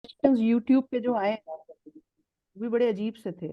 Questions YouTube पे जो आए वो भी बड़े अजीब से थे।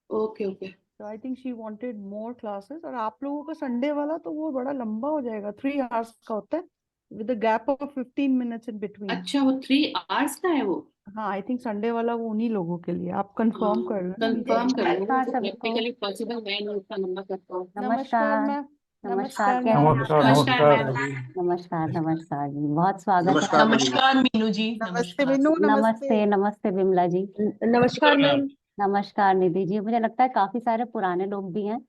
Okay okay. तो I think she wanted more classes. और आप लोगों का संडे वाला तो वो बड़ा लंबा हो जाएगा, 3 आवर्स का होता है with a gap of 15 minutes in between. अच्छा, वो 3 आवर्स का है वो? हाँ, आई थिंक संडे वाला वो उन्हीं लोगों के लिए। आप कंफर्म कर लेना अभी कंफर्म कर लो, नमस्कार तो सबको। प्रैक्टिकली पॉसिबल है नहीं उसका नंबर करता हूँ। नमस्कार नमस्कार। मैम। नमस्कार, नमस्कार कैसे मैम। हैं नमस्कार आप? नमस्कार नमस्कार मैम। रवि। नमस्कार नमस्कार जी, बहुत स्वागत है नमस्कार आपका। नमस्कार मीनू जी। नमस्ते नमस्कार। मीनू। नमस्ते। नमस्ते नमस्ते विमला जी। नमस्कार मैम। नमस्कार निधि जी। मुझे लगता है काफी सारे पुराने लोग भी हैं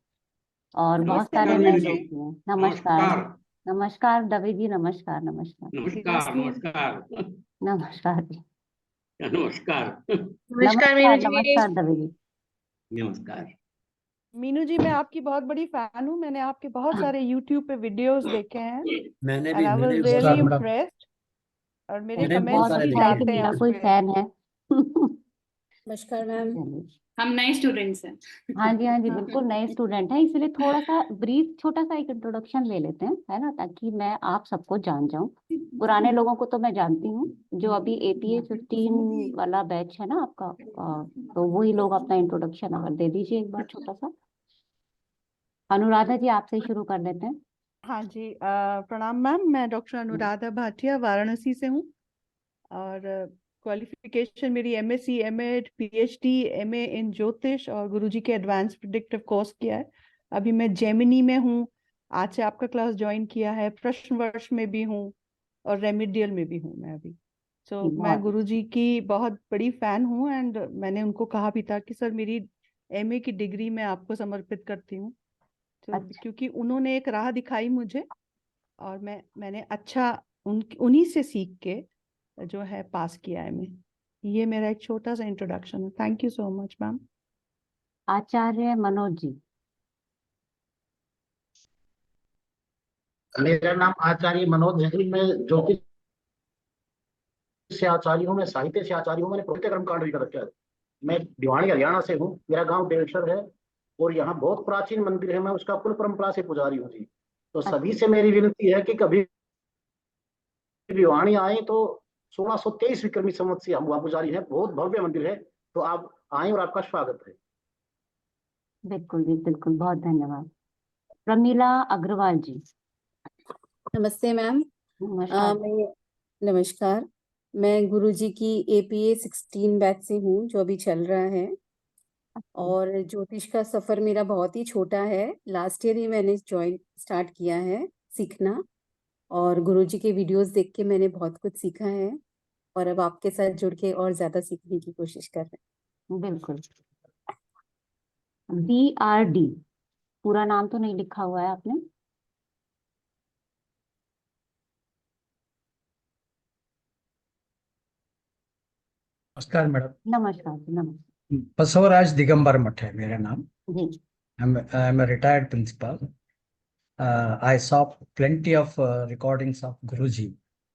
और बहुत नमस्ते सारे नमस्कार नए मीनू मीनू जी। जी। लोग भी हैं। नमस्कार। नमस्कार नमस्कार दवी जी, नमस्कार नमस्कार। नमस्कार नमस्कार नमस्कार जी। नमस्कार नमस्कार मीनू नमस्कार जी। नमस्कार दवी जी। नमस्कार। मीनू जी, मैं आपकी बहुत बड़ी फैन हूँ। मैंने आपके बहुत सारे यूट्यूब पे वीडियोस देखे हैं मैंने एंड आई वाज भी रियली मैडम इम्प्रेस्ड। और मेरे मैंने भी बहुत कमेंट्स बहुत सारे भी अच्छा है देखे। कि जाते हैं मेरा उस कोई पे। फैन है। नमस्कार मैम। चलिए। हम नए स्टूडेंट्स हैं। हाँ जी हाँ जी, हाँ। बिल्कुल नए स्टूडेंट हैं, इसलिए थोड़ा सा ब्रीफ छोटा सा एक इंट्रोडक्शन ले लेते हैं, है ना, ताकि मैं आप सबको जान जाऊं। पुराने लोगों को तो मैं जानती हूँ, जो अभी APA 15 वाला बैच है ना आपका, तो वही लोग अपना इंट्रोडक्शन अगर दे दीजिए एक बार छोटा सा। अनुराधा जी, आपसे ही शुरू कर लेते हैं। हाँ जी, प्रणाम मैम। मैं डॉक्टर अनुराधा भाटिया वाराणसी से हूँ। और क्वालिफिकेशन मेरी MSc M.Ed PhD MA इन ज्योतिष और गुरुजी के एडवांस प्रिडिक्टिव कोर्स किया है। अभी मैं जेमिनी में हूँ। आज से आपका क्लास ज्वाइन किया है। प्रश्न वर्ष में भी हूँ और रेमिडियल में भी हूँ मैं अभी। जी, मैं बहुत गुरुजी की बहुत बड़ी फैन हूँ एंड मैंने उनको कहा भी था कि सर मेरी MA की डिग्री मैं आपको समर्पित करती हूँ। तो अच्छा। क्योंकि उन्होंने एक राह दिखाई मुझे और मैंने अच्छा उन्हीं से सीख के जो है पास किया है। मैं ये मेरा एक छोटा सा इंट्रोडक्शन है। Thank you so much ma'am. Acharya Manoj ji. मेरा नाम आचार्य मनोज है। मैं ज्योतिष से आचार्य हूँ, मैं साहित्य से आचार्य हूँ, मैंने पवित्र कर्म कांड भी कर रखा है। मैं भिवानी हरियाणा से हूँ, मेरा गांव बेलसर है और यहाँ बहुत प्राचीन मंदिर है, मैं उसका कुल परंपरा से पुजारी हूँ जी। तो सभी से मेरी विनती है कि कभी भिवानी आए तो 1623 विक्रमी संवत से हम वहाँ पुजारी हैं, बहुत भव्य मंदिर है। तो आप आए और आपका स्वागत है। बिल्कुल जी, बिल्कुल, बहुत धन्यवाद। प्रमीला अग्रवाल जी। नमस्ते मैम। नमस्कार। मैं नमस्कार। मैं गुरुजी की APA 16 बैच से हूँ, जो अभी चल रहा है। और ज्योतिष का सफर मेरा बहुत ही छोटा है। लास्ट ईयर ही मैंने स्टार्ट किया है सीखना। और गुरुजी के वीडियोस देख के मैंने बहुत कुछ सीखा है और अब आपके साथ जुड़ के और ज्यादा सीखने की कोशिश कर रहे बिल्कुल। BRD, पूरा नाम तो नहीं लिखा हुआ है आपने। नमस्कार मैडम। नमस्कार जी, नमस्कार बसवराज दिगंबर मठ है मेरा नाम। जी। I am retired principal. I saw plenty of recordings of Guruji.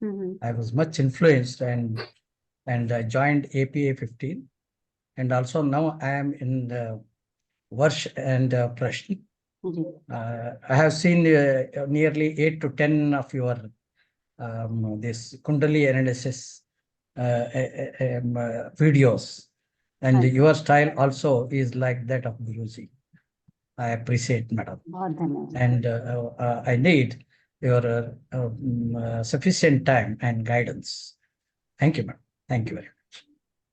Hmm. I was much influenced and I joined APA 15, and also now I am in the Varsh and Prashni. Ji. I have seen nearly 8 to 10 of your this Kundali analysis videos, and हाँ, your style also is like that of Guruji. I appreciate, madam, बहुत धन्यवाद। and I need your sufficient time and guidance. Thank you, madam. Thank you very much.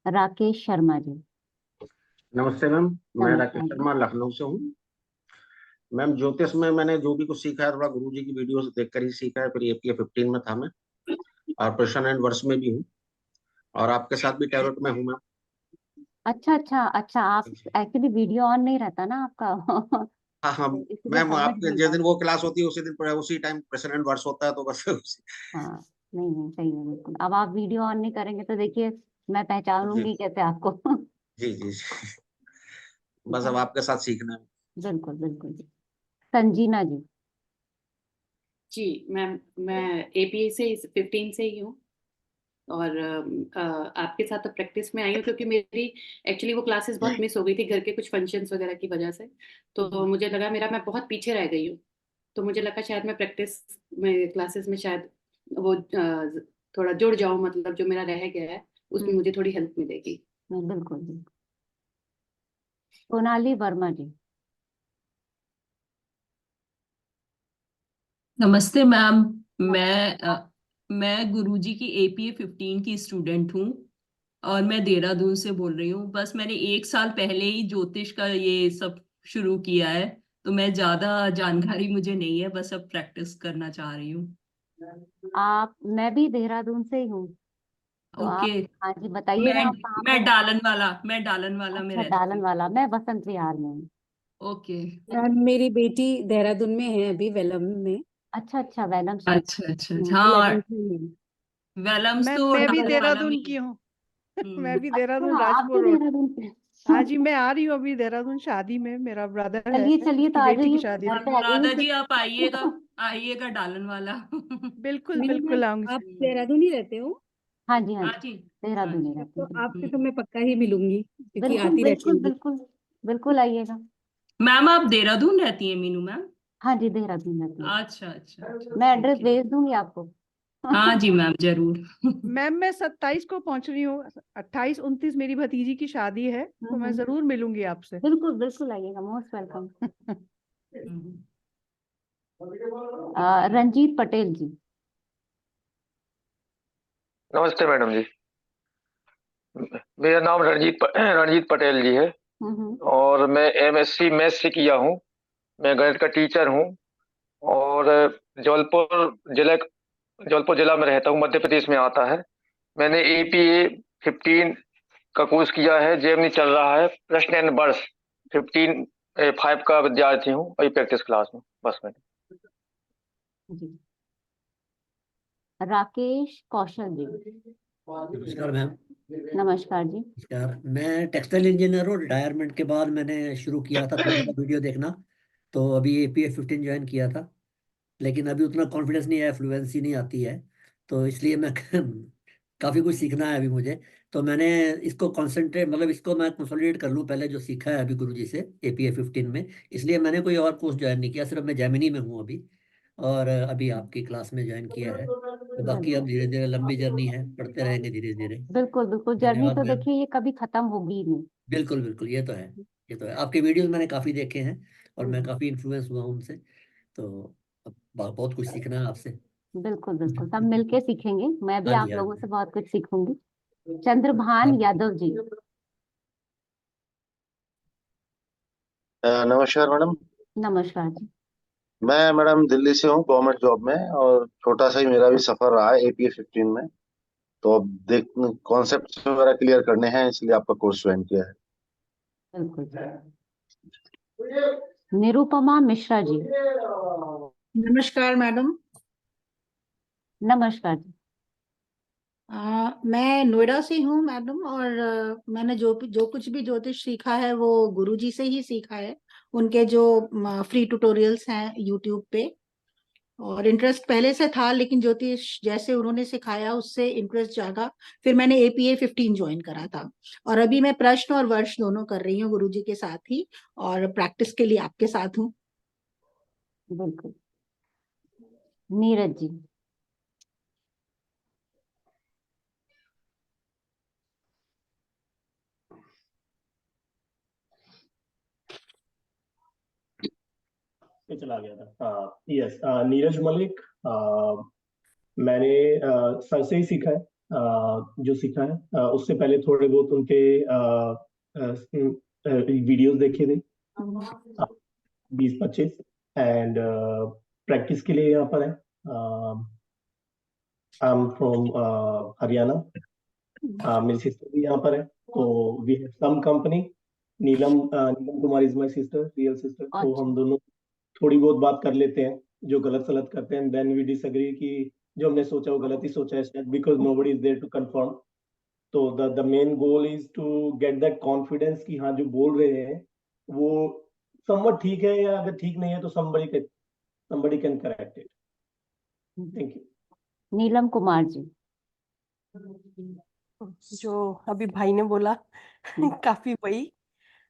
Rakesh Sharma ji. नमस्ते ma'am, मैं राकेश नमस्कार। शर्मा लखनऊ से हूँ। Ma'am ज्योतिष में मैंने जो भी कुछ सीखा है थोड़ा गुरुजी की वीडियो से देखकर ही सीखा है। फिर APA 15 में था मैं, और प्रश्न एंड वर्ष में भी हूँ, और आपके साथ भी टैरोट में हूँ मैम। अच्छा अच्छा अच्छा, आप एक्चुअली वीडियो ऑन नहीं रहता ना आपका। हाँ हाँ तो इसलिए मैम, समझ आपके नहीं जिस दिन पाते। वो क्लास होती है उसी दिन उसी टाइम प्रश्न एंड वर्ष होता है, तो बस हाँ, नहीं नहीं, सही है, बिल्कुल। अब आप वीडियो ऑन नहीं करेंगे तो देखिए मैं जी पहचानूंगी कैसे आपको। जी जी। बस अब आपके साथ सीखना है। बिल्कुल बिल्कुल जी। संजीना जी। जी मैम, मैं APA से 15 से ही हूँ। और आपके साथ तो प्रैक्टिस में आई हूँ क्योंकि मेरी एक्चुअली वो क्लासेस बहुत मिस हो गई थी घर के कुछ फंक्शंस वगैरह की वजह से। तो मुझे लगा मैं बहुत पीछे रह गई हूँ। तो मुझे लगा शायद मैं प्रैक्टिस में क्लासेस में शायद वो थोड़ा जुड़ जाऊँ, मतलब जो मेरा रह गया है उसमें मुझे थोड़ी हेल्प मिलेगी। बिल्कुल बिल्कुल। सोनाली वर्मा जी। नमस्ते मैम। मैं गुरुजी की APA 15 की स्टूडेंट हूँ और मैं देहरादून से बोल रही हूँ। बस मैंने 1 साल पहले ही ज्योतिष का ये सब शुरू किया है, तो मैं ज्यादा जानकारी मुझे नहीं है, बस अब प्रैक्टिस करना चाह रही हूँ। मैं भी देहरादून से ही हूँ, तो आप, ओके। हाँ जी, बताइएगा आप कहाँ पे हैं? मैं डालन वाला में अच्छा, रहती डालन वाला, मैं बसंत विहार में हूँ। हूँ। ओके। मेरी बेटी देहरादून में है अभी, वेलम में। अच्छा अच्छा, वैलम से। अच्छा अच्छा अच्छा, हाँ 11th में है। वेलम्स मैम तो मैं भी डालन वाला में देहरादून ही की है। हूँ। मैं भी हम्म। देहरादून, अच्छा, आप राजपुर भी रोड। देहरादून से? हाँ जी, मैं आ रही हूँ अभी देहरादून शादी में। मेरा ब्रदर है, चलिए चलिए, तो उसकी आ बेटी की जाइए, शादी घर है। पे आ अनुराधा जी जाइए। आप आइएगा डालन वाला। बिल्कुल नहीं बिल्कुल मैम, आऊंगी। आप देहरादून ही रहते हो? हाँ जी हाँ हाँ जी, जी। हाँ देहरादून ही जी। रहती तो हूँ। आपसे तो मैं पक्का ही मिलूंगी, क्योंकि बिल्कुल आती रहती बिल्कुल हूँ। बिल्कुल, बिल्कुल आइएगा। मैम आप देहरादून रहती हैं मीनू मैम? हाँ जी, देहरादून रहती हूँ। अच्छा अच्छा अच्छा, मैं एड्रेस ठीक है। भेज दूंगी आपको। हाँ जी मैम जरूर। मैम मैं 27 को पहुंच रही हूँ। 28 29 मेरी भतीजी की शादी है, तो मैं जरूर मिलूंगी आपसे। बिल्कुल बिल्कुल आइएगा, मोस्ट वेलकम। हम्म। रंजीत पटेल जी। नमस्ते मैडम जी। मेरा नाम रणजीत पटेल जी है हम्म। और मैं MSc मैथ से किया हूँ। मैं गणित का टीचर हूँ और जबलपुर जिला जबलपुर जिला में रहता हूँ, मध्य प्रदेश में आता है। मैंने APA 15 का कोर्स किया है, जेएमनी चल रहा है। प्रश्न एंड वर्ष 5 का विद्यार्थी हूँ, वही प्रैक्टिस क्लास में बस में। जी। राकेश कौशल जी। नमस्कार मैम। नमस्कार जी। नमस्कार, मैं टेक्सटाइल इंजीनियर हूँ। रिटायरमेंट के बाद मैंने शुरू किया था थोड़ा सा वीडियो देखना, तो अभी APA 15 ज्वाइन किया था, लेकिन अभी उतना कॉन्फिडेंस नहीं है, फ्लुएंसी नहीं आती है, तो इसलिए मैं काफ़ी कुछ सीखना है अभी मुझे। तो मैंने इसको कंसंट्रेट, मतलब इसको मैं कंसोलिडेट कर लूँ पहले जो सीखा है अभी गुरुजी से APA 15 में, इसलिए मैंने कोई और कोर्स ज्वाइन नहीं किया, सिर्फ मैं जेमिनी में हूँ अभी, और अभी आपकी क्लास में ज्वाइन किया है। तो बाकी अब धीरे धीरे लंबी जर्नी है, पढ़ते रहेंगे धीरे धीरे। बिल्कुल बिल्कुल, जर्नी धन्यवाद तो मैम। देखिए ये कभी खत्म होगी ही नहीं। बिल्कुल बिल्कुल, ये तो है, ये तो है। आपके वीडियोस मैंने काफ़ी देखे हैं और मैं हम्म, काफ़ी इन्फ्लुएंस हुआ हूँ उनसे, तो अब बहुत कुछ सीखना है आपसे। बिल्कुल बिल्कुल, सब मिलके सीखेंगे, मैं भी हाँ जी, आप हाँ लोगों जी। से बहुत कुछ सीखूंगी। चंद्रभान आप यादव जी। नमस्कार मैडम। नमस्कार जी। मैं मैडम दिल्ली से हूँ, गवर्नमेंट जॉब में, और छोटा सा ही मेरा भी सफर रहा है APA 15 में। तो अब देख कॉन्सेप्ट वगैरह क्लियर करने हैं, इसलिए आपका कोर्स ज्वाइन किया है। बिल्कुल। निरुपमा मिश्रा जी। नमस्कार मैडम। नमस्कार जी। मैं नोएडा से हूँ मैडम, और मैंने जो कुछ भी ज्योतिष सीखा है वो गुरुजी से ही सीखा है। उनके जो फ्री ट्यूटोरियल्स हैं यूट्यूब पे, और इंटरेस्ट पहले से था, लेकिन ज्योतिष जैसे उन्होंने सिखाया उससे इंटरेस्ट जागा। फिर मैंने APA 15 ज्वाइन करा था, और अभी मैं प्रश्न और वर्ष दोनों कर रही हूँ गुरुजी के साथ ही, और प्रैक्टिस के लिए आपके साथ हूँ। बिल्कुल। नीरज जी। चला गया था। यस, नीरज मलिक। मैंने सर से ही सीखा है। जो सीखा है उससे पहले थोड़े बहुत उनके वीडियोस देखे थे, 20-25, एंड प्रैक्टिस के लिए यहाँ पर है। I am from Haryana. मेरी सिस्टर भी यहाँ पर है, तो we have some company. Neelam Kumar is my sister, real sister. तो अच्छा। हम दोनों थोड़ी बहुत बात कर लेते हैं, जो गलत सलत करते हैं, देन वी डिसएग्री कि जो हमने सोचा वो गलत ही सोचा है शायद, because nobody is there to confirm. तो the main goal is to get that confidence कि हाँ जो बोल रहे हैं वो समवट ठीक है, या अगर ठीक नहीं है तो somebody can correct it. Thank you. Neelam Kumar ji. जो अभी भाई ने बोला काफी वही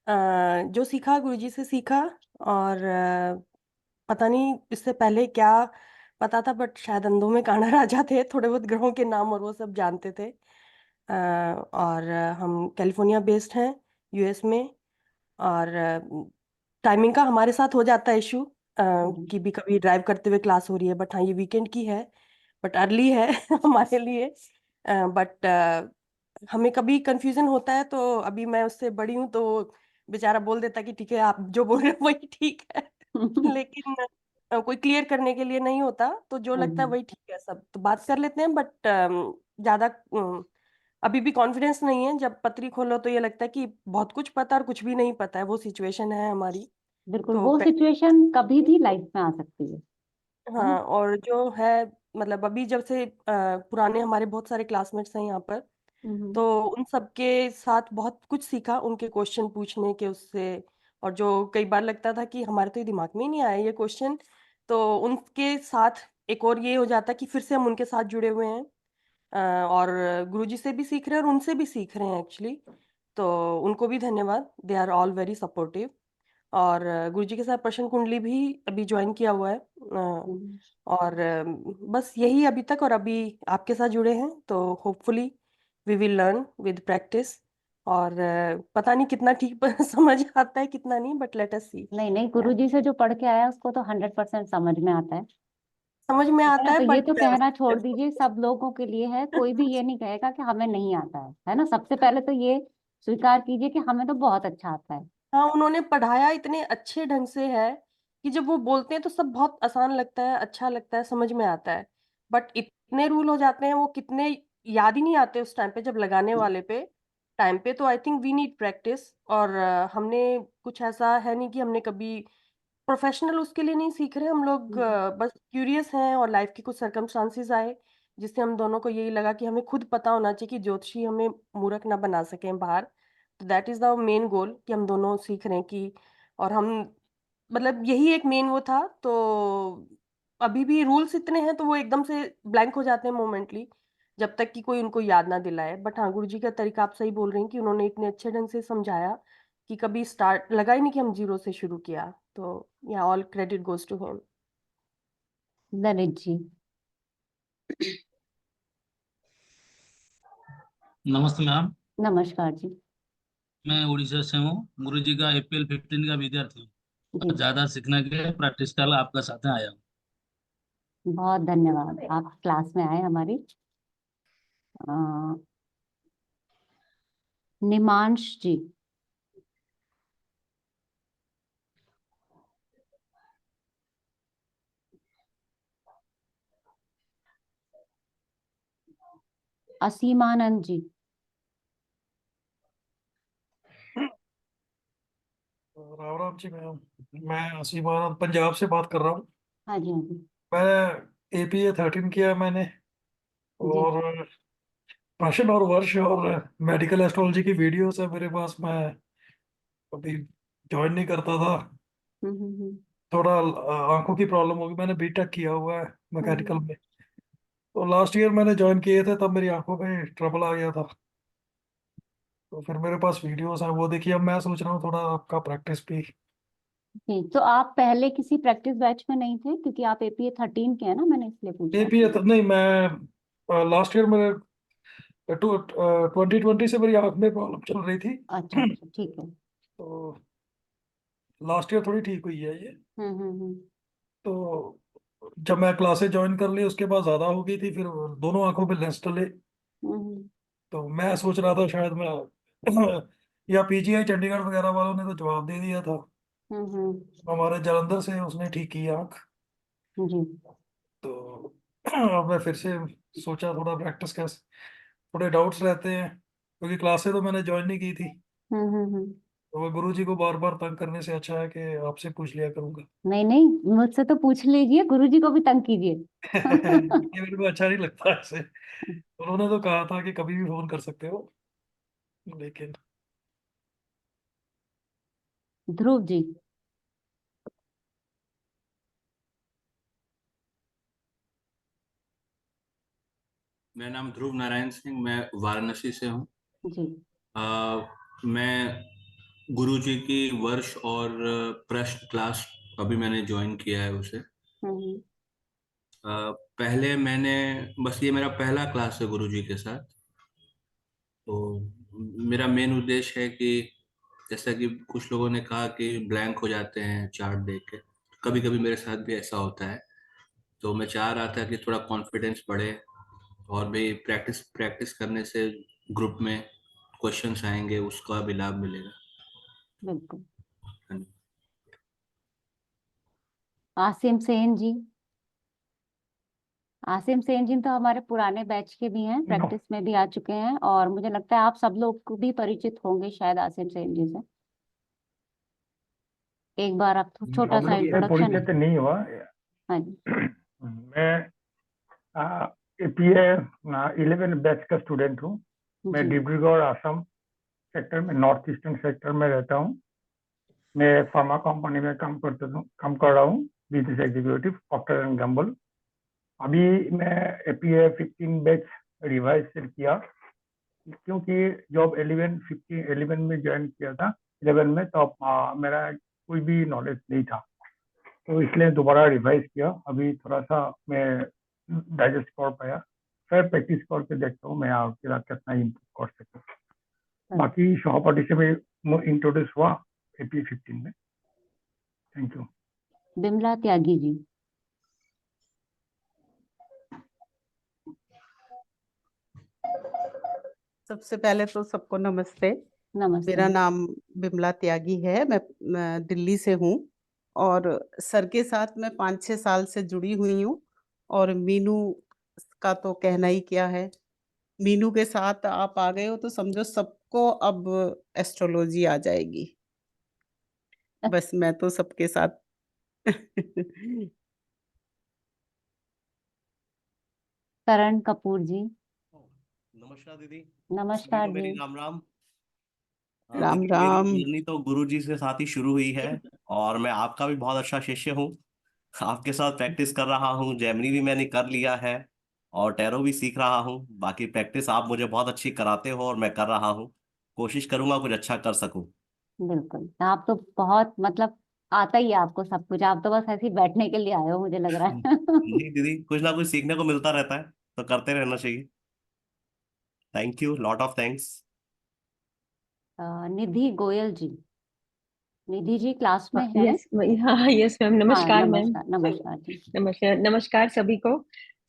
जो सीखा गुरुजी से सीखा, और पता नहीं इससे पहले क्या पता था, बट शायद अंधों में काना राजा थे, थोड़े बहुत ग्रहों के नाम और वो सब जानते थे। और हम कैलिफोर्निया बेस्ड हैं यूएस में। और टाइमिंग का हमारे साथ हो जाता है इशू कि भी कभी ड्राइव करते हुए क्लास हो रही है, बट हाँ ये वीकेंड की है, बट अर्ली है हमारे लिए। बट हमें कभी कंफ्यूजन होता है, तो अभी मैं उससे बड़ी हूँ तो बेचारा बोल देता कि ठीक है आप जो बोल रहे हो वही ठीक है लेकिन कोई क्लियर करने के लिए नहीं होता, तो जो लगता है वही ठीक है, सब तो बात कर लेते हैं। बट ज्यादा अभी भी कॉन्फिडेंस नहीं है। जब पत्री खोलो तो ये लगता है कि बहुत कुछ पता और कुछ भी नहीं पता है, वो सिचुएशन है हमारी। बिल्कुल, तो वो सिचुएशन कभी भी लाइफ में आ सकती है ना। हाँ, और जो है मतलब अभी जब से पुराने हमारे बहुत सारे क्लासमेट्स हैं यहाँ पर, तो उन सबके साथ बहुत कुछ सीखा, उनके क्वेश्चन पूछने के उससे। और जो कई बार लगता था कि हमारे तो ये दिमाग में ही नहीं आया ये क्वेश्चन, तो उनके साथ एक और ये हो जाता कि फिर से हम उनके साथ जुड़े हुए हैं, और गुरुजी से भी सीख रहे हैं और उनसे भी सीख रहे हैं एक्चुअली। तो उनको भी धन्यवाद, they are all very supportive. और गुरुजी के साथ प्रश्न कुंडली भी अभी ज्वाइन किया हुआ है। और बस यही अभी तक, और अभी आपके साथ जुड़े हैं, तो hopefully we will learn with practice. और पता नहीं कितना ठीक समझ आता है कितना नहीं, बट लेट अस सी। नहीं नहीं, गुरुजी से जो पढ़ के आया उसको तो 100% समझ में आता है। समझ में है आता ना, है, तो ये बट तो कहना छोड़ दीजिए, सब लोगों के लिए है, कोई भी ये नहीं कहेगा कि हमें नहीं आता है ना। सबसे पहले तो ये स्वीकार कीजिए कि हमें तो बहुत अच्छा आता है। हाँ, उन्होंने पढ़ाया इतने अच्छे ढंग से है कि जब वो बोलते हैं तो सब बहुत आसान लगता है, अच्छा लगता है, समझ में आता है। बट इतने रूल हो जाते हैं, वो कितने याद ही नहीं आते उस टाइम पे जब लगाने वाले पे टाइम पे। तो I think we need practice. और हमने कुछ ऐसा है नहीं कि हमने कभी प्रोफेशनल उसके लिए नहीं सीख रहे हम लोग, बस क्यूरियस हैं, और लाइफ की कुछ सर्कमस्टांसिस आए जिससे हम दोनों को यही लगा कि हमें खुद पता होना चाहिए कि ज्योतिषी हमें मूर्ख ना बना सकें बाहर। तो दैट इज द मेन गोल कि हम दोनों सीख रहे हैं कि, और हम मतलब यही एक मेन वो था। तो अभी भी रूल्स इतने हैं तो वो एकदम से ब्लैंक हो जाते हैं मोमेंटली, जब तक कि कोई उनको याद ना दिलाए। बट हाँ, गुरुजी का तरीका आप सही बोल रही हैं कि उन्होंने इतने अच्छे ढंग से समझाया कि कभी स्टार्ट लगा ही नहीं कि हम जीरो से शुरू किया। तो या all credit goes to him. Lalit ji. नमस्ते मैम, नमस्कार जी। मैं उड़ीसा से हूँ। गुरुजी का APL 15 का विद्यार्थी हूँ जी और ज्यादा सीखने के लिए प्रैक्टिस का आपका साथ में आया हूँ। बहुत धन्यवाद, आप क्लास में आए हमारी। अ, निमांश जी। असीमानंद जी। राम राम जी मैम, मैं असीमानंद पंजाब से बात कर रहा हूँ। हाँ जी, हाँ जी। मैं APA 13 किया मैंने, जी और प्रश्न और वर्ष और मेडिकल एस्ट्रोलॉजी की वीडियोस है मेरे पास। मैं अभी ज्वाइन नहीं करता था, हम्म। थोड़ा आंखों की प्रॉब्लम होगी। मैंने B.Tech किया हुआ है मैकेनिकल हम्म। में, तो लास्ट ईयर मैंने ज्वाइन किए थे, तब मेरी आंखों में ट्रबल आ गया था। तो फिर मेरे पास वीडियोस हैं, वो देखिए। अब मैं सोच रहा हूँ थोड़ा आपका प्रैक्टिस भी। जी, तो आप पहले किसी प्रैक्टिस बैच में नहीं थे, क्योंकि आप APA 13 के हैं ना, मैंने इसलिए पूछा। APA तो नहीं, मैं लास्ट ईयर मेरे 2020 से मेरी आंख में प्रॉब्लम चल रही थी। अच्छा अच्छा, ठीक है। तो लास्ट ईयर थोड़ी ठीक हुई है ये। हम्म। तो जब मैं क्लासेस ज्वाइन कर ली उसके बाद ज्यादा हो गई थी, फिर दोनों आंखों पे लेंस डले। हम्म। तो मैं सोच रहा था शायद मैं या PGI चंडीगढ़ वगैरह वालों ने तो जवाब दे दिया था, हमारे जलंधर से उसने ठीक की आंख। जी तो अब मैं फिर से सोचा थोड़ा प्रैक्टिस कैसे, थोड़े डाउट्स रहते हैं क्योंकि क्लासेस तो मैंने ज्वाइन नहीं की थी। हम्म। तो वो गुरु जी को बार बार तंग करने से अच्छा है कि आपसे पूछ लिया करूंगा। नहीं नहीं, मुझसे तो पूछ लीजिए, गुरुजी को भी तंग कीजिए ये मेरे को अच्छा नहीं लगता ऐसे। उन्होंने तो कहा था कि कभी भी फोन कर सकते हो, लेकिन ध्रुव जी। मेरा नाम ध्रुव नारायण सिंह, मैं वाराणसी से हूँ। जी मैं गुरुजी की वर्ष और प्रश्न क्लास अभी मैंने ज्वाइन किया है उसे। हम्म। पहले मैंने, बस ये मेरा पहला क्लास है गुरुजी के साथ। तो मेरा मेन उद्देश्य है कि जैसा कि कुछ लोगों ने कहा कि ब्लैंक हो जाते हैं चार्ट देख के, कभी कभी मेरे साथ भी ऐसा होता है। तो मैं चाह रहा था कि थोड़ा कॉन्फिडेंस बढ़े और भी प्रैक्टिस प्रैक्टिस करने से ग्रुप में क्वेश्चंस आएंगे, उसका भी लाभ मिलेगा। बिल्कुल। हाँ जी। आसिम सेन जी। आसिम सेन जी तो हमारे पुराने बैच के भी हैं, प्रैक्टिस में भी आ चुके हैं, और मुझे लगता है आप सब लोग को भी परिचित होंगे शायद आसिम सेन जी से। एक बार आप छोटा हम सा लोग से इंट्रोडक्शन। परिचित नहीं हुआ। हाँ जी। मैं एपीए 11 बैच का स्टूडेंट हूँ। मैं जी। डिब्रूगढ़ असम सेक्टर में, नॉर्थ ईस्टर्न सेक्टर में रहता हूँ। मैं फार्मा कंपनी में काम कर रहा हूँ, business executive, Procter and Gamble. अभी मैं एपीए 15 बैच रिवाइज किया, क्योंकि जब 11 में ज्वाइन किया था, 11 में तो मेरा कोई भी नॉलेज नहीं था, तो इसलिए दोबारा रिवाइज किया। अभी थोड़ा सा मैं डाइजेस्ट कर पाया, फिर प्रैक्टिस करके देखता हूँ मैं आगे कितना इम्प्रूव कर सकता। बाकी सहपाठी से मैं इंट्रोड्यूस हुआ एपी 15 में। Thank you. बिमला त्यागी जी। सबसे पहले तो सबको नमस्ते। नमस्ते। मेरा नाम बिमला त्यागी है। मैं दिल्ली से हूँ और सर के साथ मैं 5-6 साल से जुड़ी हुई हूँ। और मीनू का तो कहना ही क्या है। मीनू के साथ आप आ गए हो तो समझो सबको अब एस्ट्रोलॉजी आ जाएगी। बस मैं तो सबके साथ करण कपूर जी। नमस्कार दीदी। सभी नमस्कार को मेरी जी। राम राम। राम दीदी, मेरी राम। जर्नी तो गुरुजी से साथ ही शुरू हुई है और मैं आपका भी बहुत अच्छा शिष्य हूँ। आपके साथ प्रैक्टिस कर रहा हूँ, जेमिनी भी मैंने कर लिया है और टैरो भी सीख रहा हूँ। बाकी प्रैक्टिस आप मुझे बहुत अच्छी कराते हो और मैं कर रहा हूँ। कोशिश करूंगा कुछ अच्छा कर सकूं। बिल्कुल, आप तो बहुत मतलब आता ही है आपको सब कुछ, आप तो बस ऐसे ही बैठने के लिए आए हो मुझे लग रहा है। नहीं दीदी, कुछ ना कुछ सीखने को मिलता रहता है तो करते रहना चाहिए। Thank you, lot of thanks. Nidhi Goyal ji. Nidhi ji class में हैं? यस, हाँ यस मैम, हाँ नमस्कार मैम। नमस्कार। नमस्कार जी। नमस्कार, नमस्कार सभी को।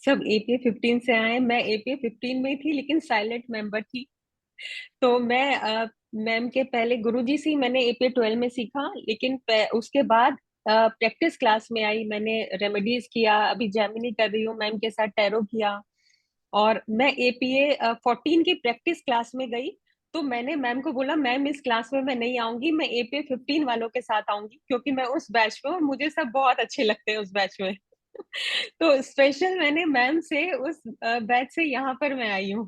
सब एपीए 15 से आए। मैं एपीए 15 में ही थी लेकिन साइलेंट मेंबर थी। तो मैं मैम के पहले गुरुजी से ही मैंने एपीए 12 में सीखा, लेकिन उसके बाद प्रैक्टिस क्लास में आई। मैंने रेमेडीज किया, अभी जेमिनी कर रही हूँ, मैम के साथ टैरो किया। और मैं एपीए 14 की प्रैक्टिस क्लास में गई, तो मैंने मैम को बोला मैम इस क्लास में मैं नहीं आऊंगी, मैं एपीए 15 वालों के साथ आऊंगी, क्योंकि मैं उस बैच में और मुझे सब बहुत अच्छे लगते हैं उस बैच में। तो स्पेशल मैंने मैम से उस बैच से यहाँ पर मैं आई हूँ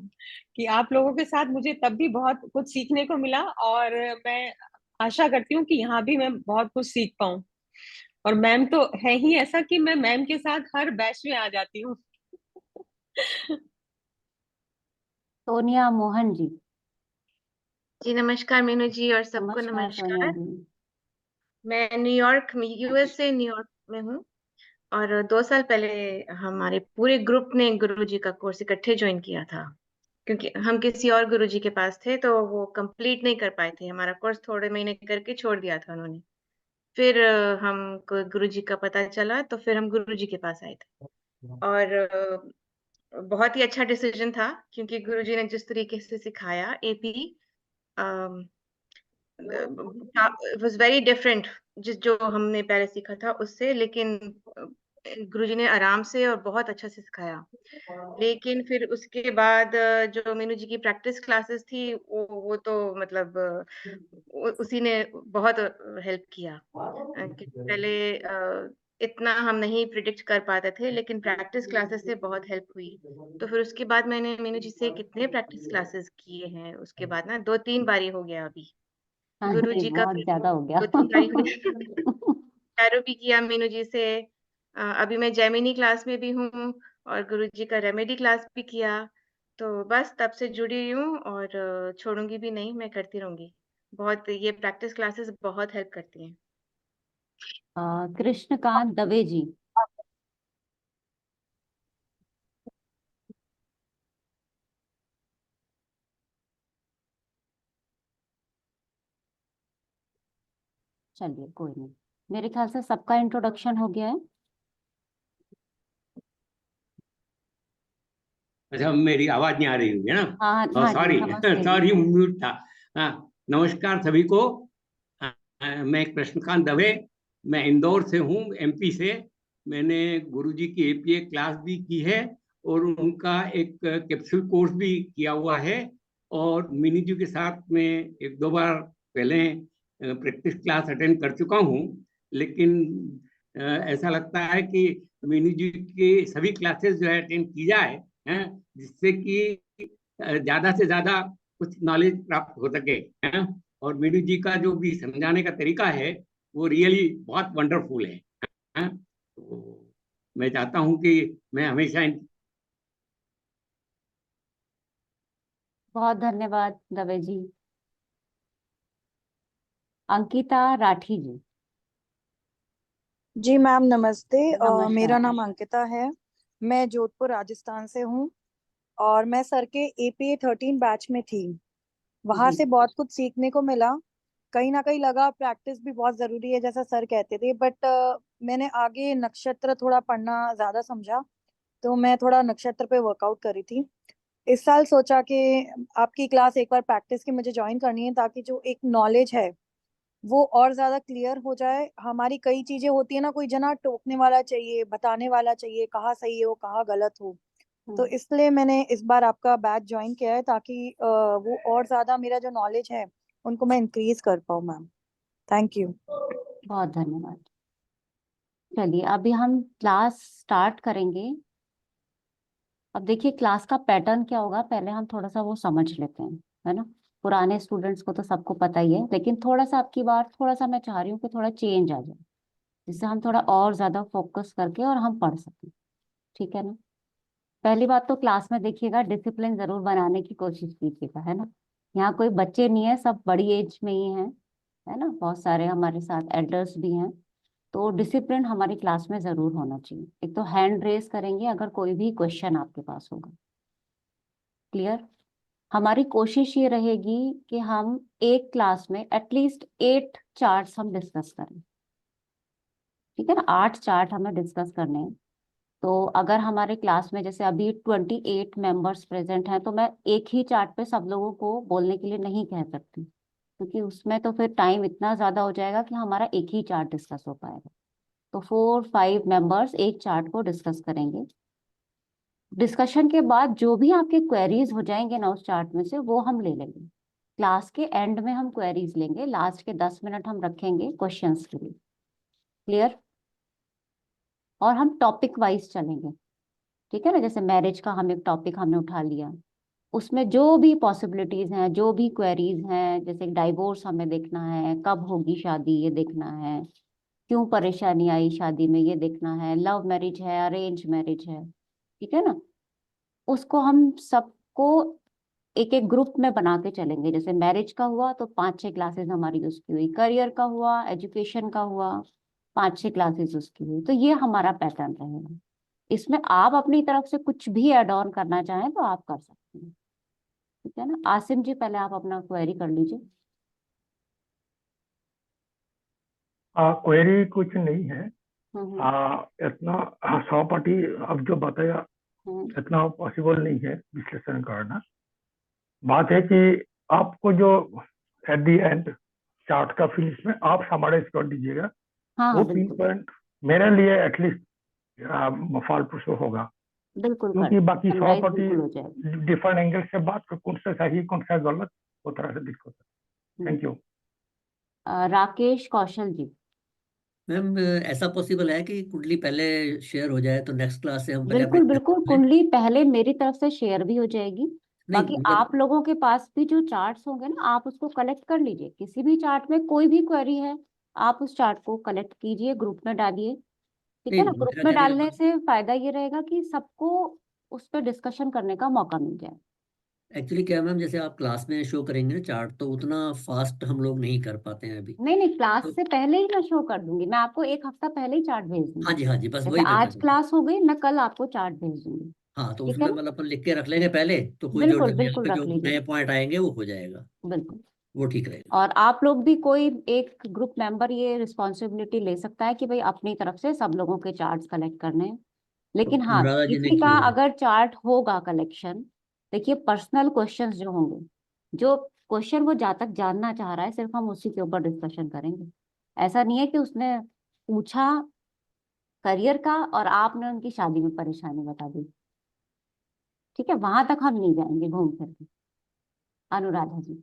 कि आप लोगों के साथ मुझे तब भी बहुत कुछ सीखने को मिला, और मैं आशा करती हूँ कि यहाँ भी मैं बहुत कुछ सीख पाऊँ। और मैम तो है ही ऐसा कि मैं मैम के साथ हर बैच में आ जाती हूँ। सोनिया मोहन जी। जी नमस्कार मीनू जी और सबको नमस्कार सोनिया नमस्कार। जी। मैं न्यूयॉर्क में, यूएस से न्यूयॉर्क में हूँ। और 2 साल पहले हमारे पूरे ग्रुप ने गुरुजी का कोर्स इकट्ठे ज्वाइन किया था, क्योंकि हम किसी और गुरुजी के पास थे तो वो कंप्लीट नहीं कर पाए थे। हमारा कोर्स थोड़े महीने करके छोड़ दिया था उन्होंने। फिर हमको गुरुजी का पता चला तो फिर हम गुरुजी के पास आए थे। और बहुत ही अच्छा डिसीजन था, क्योंकि गुरुजी ने जिस तरीके से सिखाया एपी वाज वेरी डिफरेंट जो हमने पहले सीखा था उससे। लेकिन गुरुजी ने आराम से और बहुत अच्छा से सिखाया। लेकिन फिर उसके बाद जो मीनू जी की प्रैक्टिस क्लासेस थी वो तो मतलब उसी ने बहुत हेल्प किया। क्योंकि पहले इतना हम नहीं प्रिडिक्ट कर पाते थे, लेकिन प्रैक्टिस क्लासेस से बहुत हेल्प हुई। तो फिर उसके बाद मैंने मीनू जी से कितने प्रैक्टिस क्लासेस किए हैं, उसके बाद ना 2-3 बारी हो गया अभी हाँ गुरु जी, जी का। बहुत ज्यादा हो गया। 2-3 बारी हो गया। टैरो भी किया मीनू जी से। अभी मैं जेमिनी क्लास में भी हूँ और गुरु जी का रेमेडी क्लास भी किया। तो बस तब से जुड़ी हूँ और छोड़ूंगी भी नहीं, मैं करती रहूंगी। बहुत ये प्रैक्टिस क्लासेस बहुत हेल्प करती हैं। कृष्णकांत दवे जी। चलिए कोई नहीं, मेरे ख्याल से सबका इंट्रोडक्शन हो गया है। अच्छा, मेरी आवाज नहीं आ रही होगी, है ना? हाँ हाँ जी, सॉरी नमस्ते जी। सॉरी, म्यूट था। हाँ, नमस्कार सभी को। मैं कृष्णकांत दवे, मैं इंदौर से हूँ, एमपी से। मैंने गुरुजी की एपीए क्लास भी की है और उनका एक कैप्सूल कोर्स भी किया हुआ है, और मिनी जी के साथ में एक दो बार पहले प्रैक्टिस क्लास अटेंड कर चुका हूँ। लेकिन ऐसा लगता है कि मिनी जी की सभी क्लासेस जो है अटेंड की जाए, हैं, जिससे कि ज्यादा से ज्यादा कुछ नॉलेज प्राप्त हो सके, हैं? और मीनू जी का जो भी समझाने का तरीका है वो रियली बहुत वंडरफुल है, हैं? तो मैं चाहता हूं कि मैं हमेशा बहुत धन्यवाद दवे जी। अंकिता राठी जी। जी मैम नमस्ते। मेरा नमस्कार। नाम अंकिता है। मैं जोधपुर राजस्थान से हूँ और मैं सर के एपीए 13 बैच में थी। वहां जी से बहुत कुछ सीखने को मिला। कहीं ना कहीं लगा प्रैक्टिस भी बहुत जरूरी है जैसा सर कहते थे, बट मैंने आगे नक्षत्र थोड़ा पढ़ना ज्यादा समझा, तो मैं थोड़ा नक्षत्र पे वर्कआउट करी थी। इस साल सोचा कि आपकी क्लास एक बार प्रैक्टिस की मुझे ज्वाइन करनी है, ताकि जो एक नॉलेज है वो और ज्यादा क्लियर हो जाए। हमारी कई चीजें होती है ना, कोई जना टोकने वाला चाहिए, बताने वाला चाहिए, कहाँ सही हो कहाँ गलत हो। तो इसलिए मैंने इस बार आपका बैच ज्वाइन किया है, ताकि वो और ज्यादा मेरा जो नॉलेज है उनको मैं इंक्रीज कर पाऊँ मैम। Thank you. बहुत धन्यवाद। चलिए अभी हम क्लास स्टार्ट करेंगे। अब देखिए क्लास का पैटर्न क्या होगा, पहले हम थोड़ा सा वो समझ लेते हैं, है ना। पुराने स्टूडेंट्स को तो सबको पता ही है, लेकिन थोड़ा सा आपकी बार थोड़ा सा मैं चाह रही हूँ कि थोड़ा चेंज आ जाए, जिससे हम थोड़ा और ज्यादा फोकस करके और हम पढ़ सकें, ठीक है ना। पहली बात तो क्लास में देखिएगा डिसिप्लिन जरूर बनाने की कोशिश कीजिएगा, है ना। यहाँ कोई बच्चे नहीं है, सब बड़ी एज में ही हैं, है ना। बहुत सारे हमारे साथ एल्डर्स भी हैं, तो डिसिप्लिन हमारी क्लास में जरूर होना चाहिए। एक तो हैंड रेस करेंगे अगर कोई भी क्वेश्चन आपके पास होगा। क्लियर। हमारी कोशिश ये रहेगी कि हम एक क्लास में एटलीस्ट 8 चार्ट्स हम डिस्कस करें, ठीक है ना। 8 चार्ट हमें डिस्कस करने हैं। तो अगर हमारे क्लास में जैसे अभी 28 मेंबर्स प्रेजेंट हैं, तो मैं एक ही चार्ट पे सब लोगों को बोलने के लिए नहीं कह सकती, क्योंकि उसमें तो फिर टाइम इतना ज्यादा हो जाएगा कि हमारा एक ही चार्ट डिस्कस हो पाएगा। तो 4-5 मेंबर्स एक चार्ट को डिस्कस करेंगे। डिस्कशन के बाद जो भी आपके क्वेरीज हो जाएंगे ना उस चार्ट में से, वो हम ले लेंगे। क्लास के एंड में हम क्वेरीज लेंगे, लास्ट के 10 मिनट हम रखेंगे क्वेश्चंस के लिए। क्लियर। और हम टॉपिक वाइज चलेंगे, ठीक है ना। जैसे मैरिज का हम एक टॉपिक हमने उठा लिया, उसमें जो भी पॉसिबिलिटीज हैं, जो भी क्वेरीज हैं, जैसे डाइवोर्स हमें देखना है, कब होगी शादी ये देखना है, क्यों परेशानी आई शादी में ये देखना है, लव मैरिज है अरेंज मैरिज है, ठीक है ना। उसको हम सबको एक एक ग्रुप में बना के चलेंगे। जैसे मैरिज का हुआ तो 5-6 क्लासेस हमारी उसकी हुई, करियर का हुआ, एजुकेशन का हुआ, 5-6 क्लासेस उसकी हुई। तो ये हमारा पैटर्न रहेगा। इसमें आप अपनी तरफ से कुछ भी ऐड ऑन करना चाहें तो आप कर सकते हैं, ठीक है ना। आसिम जी पहले आप अपना क्वेरी कर लीजिए। क्वेरी कुछ नहीं है। हम्म इतना सहपाठी अब जो बताया हम्म इतना पॉसिबल नहीं है विश्लेषण करना। बात है कि आपको जो एट द एंड चार्ट का फिनिश में आप समराइज कर दीजिएगा, हाँ वो हाँ पिन बिल्कुल पॉइंट मेरे लिए एटलीस्ट फालतू होगा, बिल्कुल क्योंकि बाकी समराइज सहपाठी बिल्कुल हो जाएगा। डिफरेंट एंगल से बात कर, कौन सा सही कौन सा गलत, वो तरह से दिक्कत है। Thank you. Rakesh Kaushal ji. Ma'am ऐसा पॉसिबल है कि कुंडली पहले शेयर हो जाए तो नेक्स्ट क्लास से हम पहले अपनी बिल्कुल बिल्कुल, कुंडली पहले मेरी तरफ से शेयर भी हो जाएगी। नहीं बाकी मतलब आप लोगों के पास भी जो चार्ट्स होंगे ना, आप उसको कलेक्ट कर लीजिए। किसी भी चार्ट में कोई भी क्वेरी है, आप उस चार्ट को कलेक्ट कीजिए, ग्रुप में डालिए, ठीक है नहीं ना। ग्रुप मेरा में कहने का डालने से फायदा ये रहेगा कि सबको उस पर डिस्कशन करने का मौका मिल जाए। एक्चुअली क्या है मैम, जैसे आप क्लास में शो करेंगे ना चार्ट, तो उतना फास्ट हम लोग नहीं कर पाते हैं अभी। नहीं नहीं, क्लास तो से पहले ही मैं शो कर दूंगी। मैं आपको एक हफ्ता पहले ही चार्ट भेज दूंगी। हाँ जी, बस जैसे वही मैं कर आज रहा हूँ। क्लास हो गई, मैं कल आपको चार्ट भेज दूंगी, हाँ, तो ठीक है उसमें ना। मतलब अपन लिख के रख लेंगे पहले, तो कोई जो बिल्कुल दिमाग बिल्कुल पे रख जो लीजिए, नए पॉइंट आएंगे वो हो जाएगा। बिल्कुल। वो ठीक रहेगा। और आप लोग भी कोई एक ग्रुप मेंबर ये रिस्पॉन्सिबिलिटी ले सकता है कि भाई अपनी तरफ से सब लोगों के चार्ट्स कलेक्ट करने हैं। लेकिन हाँ, अनुराधा जी ने किसी का किया है। अगर चार्ट होगा कलेक्शन, देखिए पर्सनल क्वेश्चंस जो होंगे, जो क्वेश्चन वो जहाँ तक जानना चाह रहा है सिर्फ हम उसी के ऊपर डिस्कशन करेंगे। ऐसा नहीं है कि उसने पूछा करियर का और आपने उनकी शादी में परेशानी बता दी, ठीक है, वहां तक हम नहीं जाएंगे घूम फिर के। अनुराधा जी।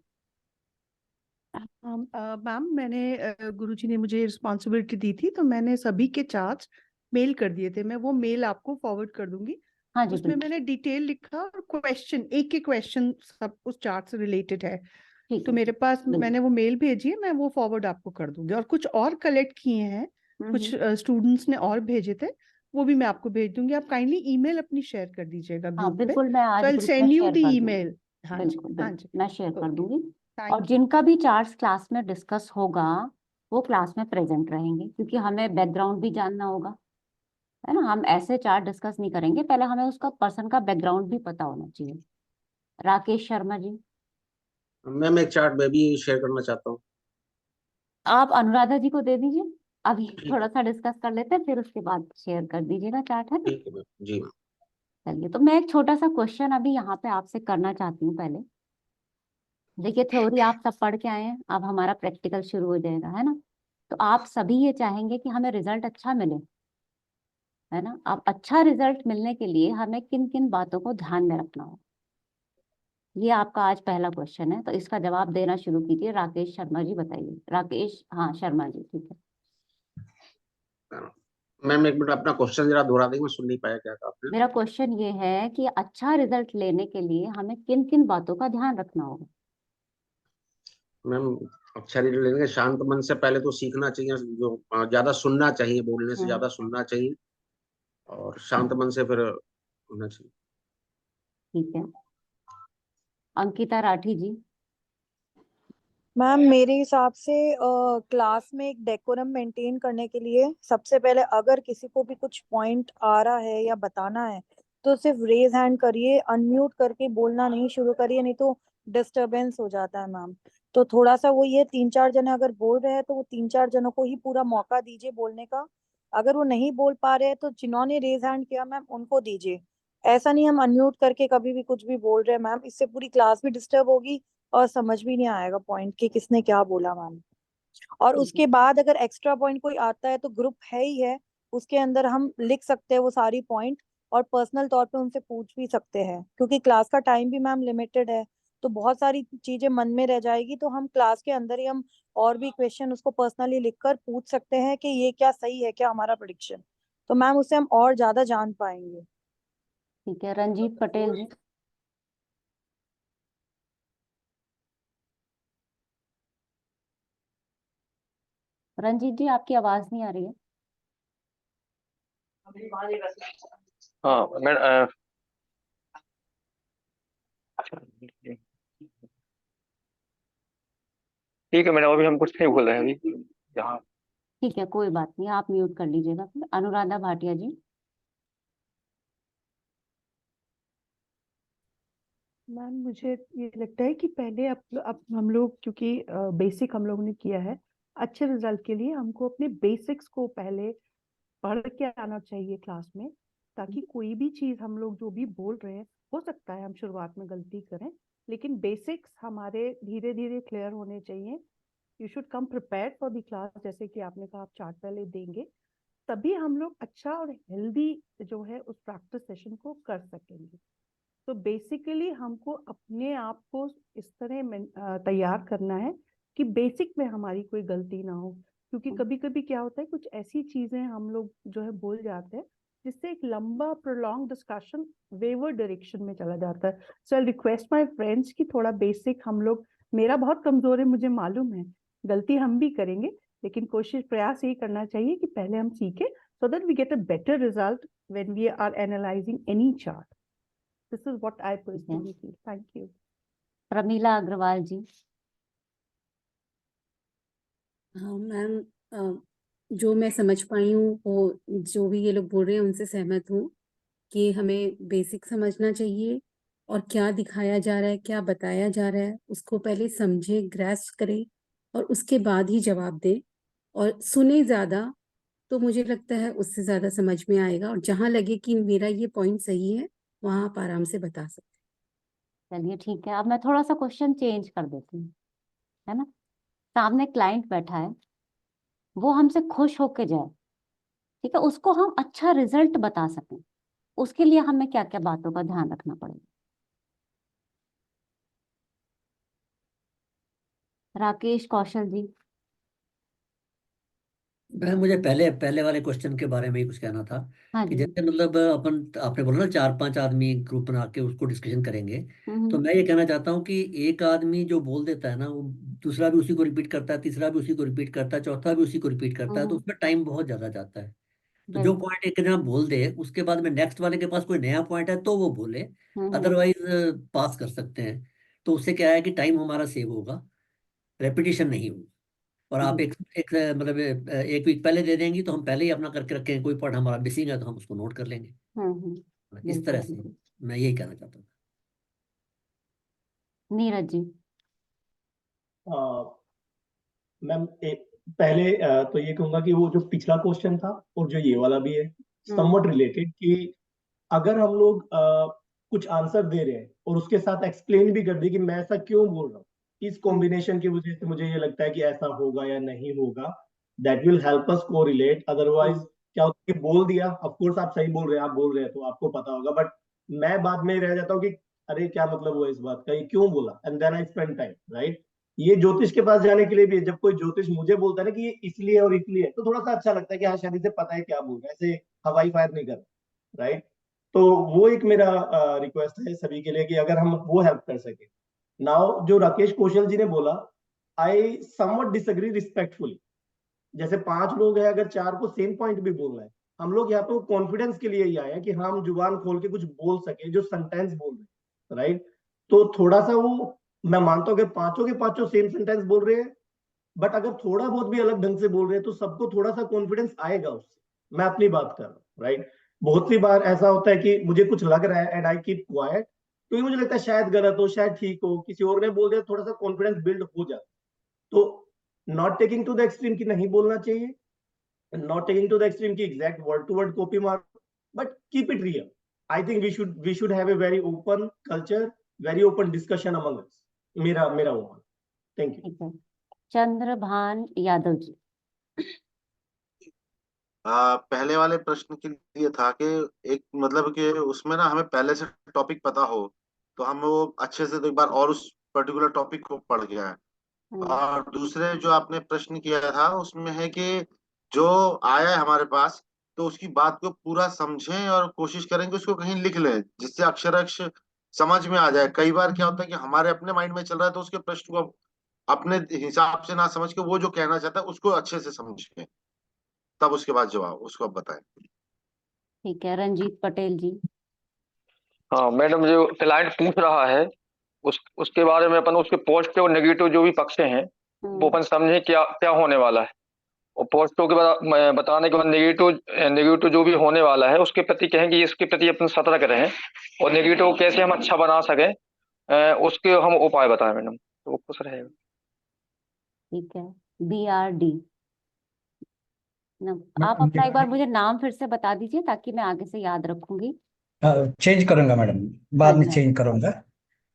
मैम मैंने गुरुजी ने मुझे रिस्पॉन्सिबिलिटी दी थी, तो मैंने सभी के चार्ट्स मेल कर दिए थे। मैं वो मेल आपको फॉरवर्ड कर दूंगी। हाँ जी उसमें बिल्कुल। मैंने डिटेल लिखा और क्वेश्चन, एक एक क्वेश्चन सब उस चार्ट से रिलेटेड है। ठीक तो है मेरे पास बिल्कुल। मैंने वो मेल भेजी है, मैं वो फॉरवर्ड आपको कर दूंगी। और कुछ और कलेक्ट किए हैं, कुछ हम्म। स्टूडेंट्स ने और भेजे थे, वो भी मैं आपको भेज दूंगी। आप काइंडली ईमेल अपनी शेयर कर दीजिएगा हाँ ग्रुप पे। बिल्कुल, मैं आज सो आई ग्रुप में सेंड यू शेयर द कर दूंगी। ईमेल। हाँ जी, बिल्कुल हाँ बिल्कुल जी। मैं शेयर कर ओके, दूंगी। और थैंक यू। जिनका भी चार्ट्स क्लास में डिस्कस होगा वो क्लास में प्रेजेंट रहेंगे, क्योंकि हमें बैकग्राउंड भी जानना होगा, है ना। हम ऐसे चार्ट डिस्कस नहीं करेंगे, पहले हमें उसका पर्सन का बैकग्राउंड भी पता होना चाहिए। राकेश शर्मा जी। मैम एक चार्ट मैं भी शेयर करना चाहता हूँ। आप अनुराधा जी को दे दीजिए, अभी ठीक थोड़ा है, सा डिस्कस कर लेते हैं, फिर उसके बाद शेयर कर दीजिएगा चार्ट, है ना। ठीक है मैम। जी मैम। चलिए, तो मैं एक छोटा सा क्वेश्चन अभी यहाँ पे आपसे करना चाहती हूँ पहले। देखिए, थ्योरी आप सब पढ़ के आए हैं, अब हमारा प्रैक्टिकल शुरू हो जाएगा, है ना। तो आप सभी ये चाहेंगे कि हमें रिजल्ट अच्छा मिले, है ना। अब अच्छा रिजल्ट मिलने के लिए हमें किन किन बातों को ध्यान में रखना होगा, ये आपका आज पहला क्वेश्चन है। तो इसका जवाब देना शुरू कीजिए। राकेश शर्मा जी बताइए। राकेश, हाँ शर्मा जी, ठीक है। मैम एक मिनट अपना क्वेश्चन जरा दोहरा देंगे, मैं सुन नहीं पाया क्या कहा आपने। मेरा क्वेश्चन ये है कि अच्छा रिजल्ट लेने के लिए हमें किन किन बातों का ध्यान रखना होगा। मैम अच्छा रिजल्ट लेंगे, शांत मन से पहले तो सीखना चाहिए, जो ज्यादा सुनना चाहिए, बोलने से ज्यादा सुनना चाहिए, और शांत मन से फिर होना चाहिए। ठीक है। अंकिता राठी जी। मैम मेरे हिसाब से क्लास में एक डेकोरम मेंटेन करने के लिए सबसे पहले अगर किसी को भी कुछ पॉइंट आ रहा है या बताना है तो सिर्फ रेज हैंड करिए, अनम्यूट करके बोलना नहीं शुरू करिए, नहीं तो डिस्टरबेंस हो जाता है मैम। तो थोड़ा सा वो ये 3-4 जने अगर बोल रहे हैं तो वो 3-4 जनों को ही पूरा मौका दीजिए बोलने का। अगर वो नहीं बोल पा रहे हैं तो जिन्होंने रेज हैंड किया मैम उनको दीजिए। ऐसा नहीं हम अनम्यूट करके कभी भी कुछ भी बोल रहे हैं मैम, इससे पूरी क्लास भी डिस्टर्ब होगी और समझ भी नहीं आएगा पॉइंट कि किसने क्या बोला मैम। और ठीक है। उसके बाद अगर एक्स्ट्रा पॉइंट कोई आता है तो ग्रुप है ही है, उसके अंदर हम लिख सकते हैं वो सारी पॉइंट और पर्सनल तौर पे उनसे पूछ भी सकते हैं, क्योंकि क्लास का टाइम भी मैम लिमिटेड है। तो बहुत सारी चीजें मन में रह जाएगी, तो हम क्लास के अंदर ही हम और भी क्वेश्चन उसको पर्सनली लिखकर पूछ सकते हैं कि ये क्या सही है क्या हमारा प्रेडिक्शन। तो मैम उससे हम और ज्यादा जान पाएंगे। ठीक है। रंजीत पटेल जी। रंजीत जी, आपकी आवाज नहीं आ रही है। हाँ मैं ठीक है मैडम, अभी हम कुछ नहीं बोल रहे हैं अभी यहाँ। ठीक है, कोई बात नहीं, आप म्यूट कर लीजिएगा फिर। अनुराधा भाटिया जी। मैम मुझे ये लगता है कि पहले अब हम लोग, क्योंकि बेसिक हम लोग ने किया है, अच्छे रिजल्ट के लिए हमको अपने बेसिक्स को पहले पढ़ के आना चाहिए क्लास में, ताकि कोई भी चीज हम लोग जो भी बोल रहे हैं, हो सकता है हम शुरुआत में गलती करें, लेकिन बेसिक्स हमारे धीरे धीरे क्लियर होने चाहिए। You should come prepared for the class, जैसे कि आपने कहा आप चार्ट पहले देंगे, तभी हम लोग अच्छा और हेल्दी जो है उस प्रैक्टिस सेशन को कर सकेंगे। तो बेसिकली हमको अपने आप को इस तरह तैयार करना है कि बेसिक में हमारी कोई गलती ना हो, क्योंकि कभी कभी क्या होता है कुछ ऐसी चीजें हम लोग जो है बोल जाते हैं जिससे एक लंबा प्रोलॉन्ग डिस्कशन वेवर डायरेक्शन में चला जाता है। सो आई रिक्वेस्ट माय फ्रेंड्स कि थोड़ा बेसिक हम लोग, मेरा बहुत कमजोर है मुझे मालूम है, गलती हम भी करेंगे, लेकिन कोशिश प्रयास यही करना चाहिए कि पहले हम सीखें so that we get a better result when we are analyzing any chart. This is what I personally feel. Thank you. Pramila Agarwal जी। हाँ मैम, जो मैं समझ पाई हूँ वो जो भी ये लोग बोल रहे हैं उनसे सहमत हूँ कि हमें बेसिक समझना चाहिए और क्या दिखाया जा रहा है, क्या बताया जा रहा है, उसको पहले समझे, ग्रैस्प करे और उसके बाद ही जवाब दे। और सुने ज्यादा, तो मुझे लगता है उससे ज्यादा समझ में आएगा। और जहां लगे कि मेरा ये पॉइंट सही है, वहां आप आराम से बता सकते चलिए ठीक है, अब मैं थोड़ा सा क्वेश्चन चेंज कर देती हूँ, है ना। सामने क्लाइंट बैठा है, वो हमसे खुश होके जाए, ठीक है, उसको हम अच्छा रिजल्ट बता सकें, उसके लिए हमें क्या क्या बातों का ध्यान रखना पड़ेगा। राकेश, कौशल जी। मुझे पहले पहले वाले क्वेश्चन के बारे में ही कुछ कहना था हाँ कि जी। जैसे मतलब अपन आपने बोला ना 4-5 आदमी ग्रुप बना के उसको डिस्कशन करेंगे, तो हम्म मैं ये कहना चाहता हूँ कि एक आदमी जो बोल देता है ना, वो दूसरा भी उसी को रिपीट करता है, तीसरा भी उसी को रिपीट करता है, चौथा भी उसी को रिपीट करता है, तो उसमें टाइम बहुत ज्यादा जाता है। तो जो बिल्कुल। पॉइंट एक जना बोल दे, उसके बाद में नेक्स्ट वाले के पास कोई नया पॉइंट है तो वो बोले, हम्म अदरवाइज पास कर सकते हैं। तो उससे क्या है कि टाइम हमारा सेव होगा, रेपिटेशन नहीं होगा। और आप हम्म एक एक मतलब एक वीक पहले दे देंगी तो हम पहले ही अपना करके रखेंगे, कोई पॉइंट हमारा मिसिंग है तो हम उसको नोट कर लेंगे। इस बिल्कुल तरह से बिल्कुल। मैं यही कहना चाहता हूँ। नीरज जी। मैम पहले तो ये कहूंगा कि वो जो पिछला क्वेश्चन था और जो ये वाला भी है समवट रिलेटेड, कि अगर हम लोग कुछ आंसर दे रहे हैं और उसके साथ एक्सप्लेन भी कर दे कि मैं ऐसा क्यों बोल रहा हूँ, इस कॉम्बिनेशन की वजह से मुझे ये लगता है कि ऐसा होगा या नहीं होगा, दैट विल हेल्प अस को रिलेट। अदरवाइज क्या होता है कि बोल दिया, ऑफ कोर्स आप सही बोल रहे हैं, आप बोल रहे हैं तो आपको पता होगा, बट मैं बाद में रह जाता हूँ कि अरे क्या मतलब हुआ इस बात का, ये क्यों बोला, and then I spend time, right. ये ज्योतिष के पास जाने के लिए भी है। जब कोई ज्योतिष मुझे बोलता है ना कि ये इसलिए और इसलिए, तो थोड़ा सा अच्छा लगता है कि हाँ शायद इसे पता है क्या बोल रहा है, ऐसे हवाई फायर नहीं कर रहा, राइट। तो वो एक मेरा रिक्वेस्ट है सभी के लिए कि अगर हम वो हेल्प कर सके। नाउ जो राकेश कौशल जी ने बोला, आई समवट डिसएग्री रिस्पेक्टफुली। जैसे 5 लोग हैं, अगर 4 को सेम पॉइंट भी बोलना है, हम लोग यहाँ पे कॉन्फिडेंस के लिए ही आए हैं कि हम जुबान खोल के कुछ बोल सके जो सेंटेंस बोल रहे हैं, राइट। तो थोड़ा सा वो, मैं मानता हूँ कि पांचों के पांचों सेम सेंटेंस बोल रहे हैं, बट अगर थोड़ा बहुत भी अलग ढंग से बोल रहे हैं तो सबको थोड़ा सा कॉन्फिडेंस आएगा उससे। मैं अपनी बात कर रहा हूँ, राइट। बहुत सी बार ऐसा होता है कि मुझे कुछ लग रहा है एंड आई कीप क्वाइट, तो ये मुझे लगता है शायद गलत हो, शायद ठीक हो, किसी और ने बोल दिया, थोड़ा सा कॉन्फिडेंस बिल्ड हो जाता। तो not taking to the extreme की नहीं बोलना चाहिए, not taking to the extreme की exact word to word copy मारो, but keep it real. I think we should have a very open culture, very open discussion among us. मेरा वो। Thank you. ठीक है, चंद्रभान यादव जी। पहले वाले प्रश्न के लिए था कि एक मतलब कि उसमें ना हमें पहले से टॉपिक पता हो तो हम वो अच्छे से तो एक बार और उस पर्टिकुलर टॉपिक को पढ़ गया है। और दूसरे जो आपने प्रश्न किया था उसमें है कि जो आया है हमारे पास तो उसकी बात को पूरा समझें और कोशिश करें कि उसको कहीं लिख लें जिससे अक्षर अक्ष समझ में आ जाए। कई बार क्या होता है कि हमारे अपने माइंड में चल रहा है तो उसके प्रश्न को अपने हिसाब से ना समझ के वो जो कहना चाहता है उसको अच्छे से समझें, तब उसके बाद जवाब उसको आप बताएं। ठीक है, रंजीत पटेल जी। हाँ मैडम, जो क्लाइंट पूछ रहा है उसके बारे में अपन उसके पॉजिटिव और नेगेटिव जो भी पक्ष हैं वो अपन समझे क्या क्या होने वाला है, और पॉजिटिव के बाद बताने के बाद नेगेटिव नेगेटिव जो भी होने वाला है उसके प्रति कहेंगे इसके प्रति अपन सतर्क रहें, और नेगेटिव को कैसे हम अच्छा बना सकें उसके हम उपाय बताएं मैडम, तो वो खुश रहेगा। ठीक है, BRD। आप अपना एक बार मुझे नाम फिर से बता दीजिए ताकि मैं आगे से याद रखूंगी। चेंज करूंगा मैडम, हाँ बाद में जी। चेंज करूंगा।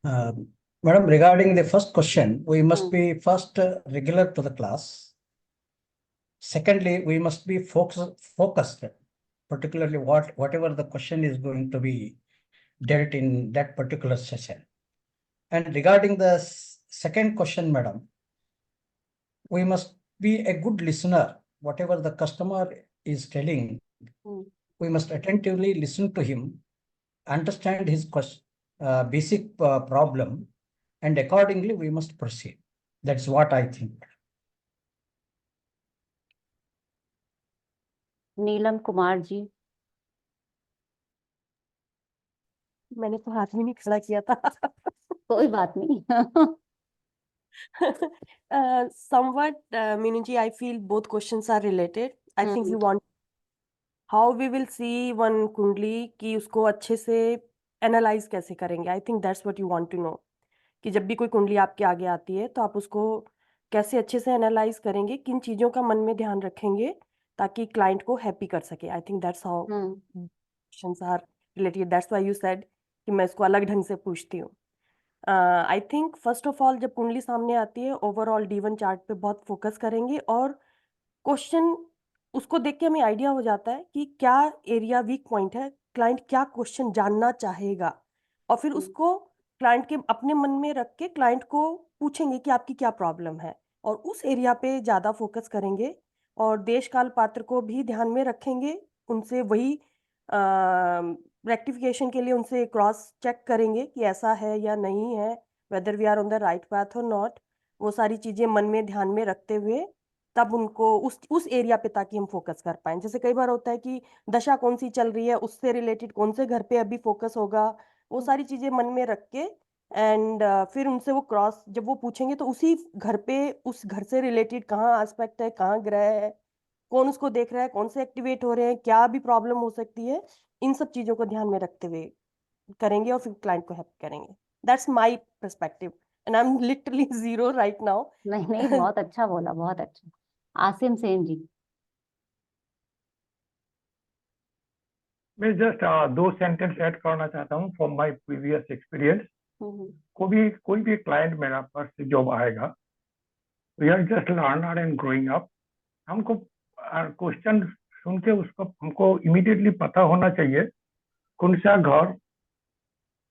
Madam, regarding the first question, we must be first regular to the class. Secondly, we must be focused, particularly whatever the question is going to be dealt in that particular session. And regarding the second question, madam, we must be a good listener. Whatever the customer is telling, we must attentively listen to him, understand his basic problem, and accordingly we must proceed. That's what I think. नीलम कुमार जी। मैंने तो हाथ भी नहीं खड़ा किया था। कोई बात नहीं। Somewhat, Meenu ji, I feel both questions are related. I think we want how we will see one कुंडली कि उसको अच्छे से एनालाइज कैसे करेंगे? I think that's what you want to know, कि जब भी कोई कुंडली आपके आगे आती है तो आप उसको कैसे अच्छे से एनालाइज करेंगे, किन चीज़ों का मन में ध्यान रखेंगे ताकि क्लाइंट को हैप्पी कर सके। I think that's how questions are related, that's why you said कि मैं इसको अलग ढंग से पूछती हूँ। I think first of all जब कुंडली सामने आती है ओवरऑल D1 चार्ट पे बहुत फोकस करेंगे और क्वेश्चन उसको देख के हमें आइडिया हो जाता है कि क्या एरिया वीक पॉइंट है, क्लाइंट क्या क्वेश्चन जानना चाहेगा, और फिर उसको क्लाइंट के अपने मन में रख के क्लाइंट को पूछेंगे कि आपकी क्या प्रॉब्लम है, और उस एरिया पे ज़्यादा फोकस करेंगे और देश काल पात्र को भी ध्यान में रखेंगे। उनसे वही रेक्टिफिकेशन के लिए उनसे क्रॉस चेक करेंगे कि ऐसा है या नहीं है, whether we are on the right path और नॉट। वो सारी चीज़ें मन में ध्यान में रखते हुए तब उनको उस एरिया पे ताकि हम फोकस कर पाएं। जैसे कई बार होता है कि दशा कौन सी चल रही है, उससे रिलेटेड कौन से घर पे अभी फोकस होगा, वो सारी चीज़ें मन में रख के एंड फिर उनसे वो क्रॉस जब वो पूछेंगे तो उसी घर पे उस घर से रिलेटेड कहाँ एस्पेक्ट है, कहाँ ग्रह है, कौन उसको देख रहा है, कौन से एक्टिवेट हो रहे हैं, क्या भी प्रॉब्लम हो सकती है, इन सब चीज़ों को ध्यान में रखते हुए करेंगे और फिर क्लाइंट को हेल्प करेंगे। That's my perspective and I am literally zero right now. नहीं नहीं, बहुत अच्छा बोला, बहुत अच्छा। आसिम सेन जी। मैं जस्ट 2 सेंटेंस ऐड करना चाहता हूँ फ्रॉम माय प्रीवियस एक्सपीरियंस। कोई भी क्लाइंट मेरा पास जॉब आएगा, we are just learner and growing up. हमको क्वेश्चन सुन के उसको हमको इमीडिएटली पता होना चाहिए कौन सा घर,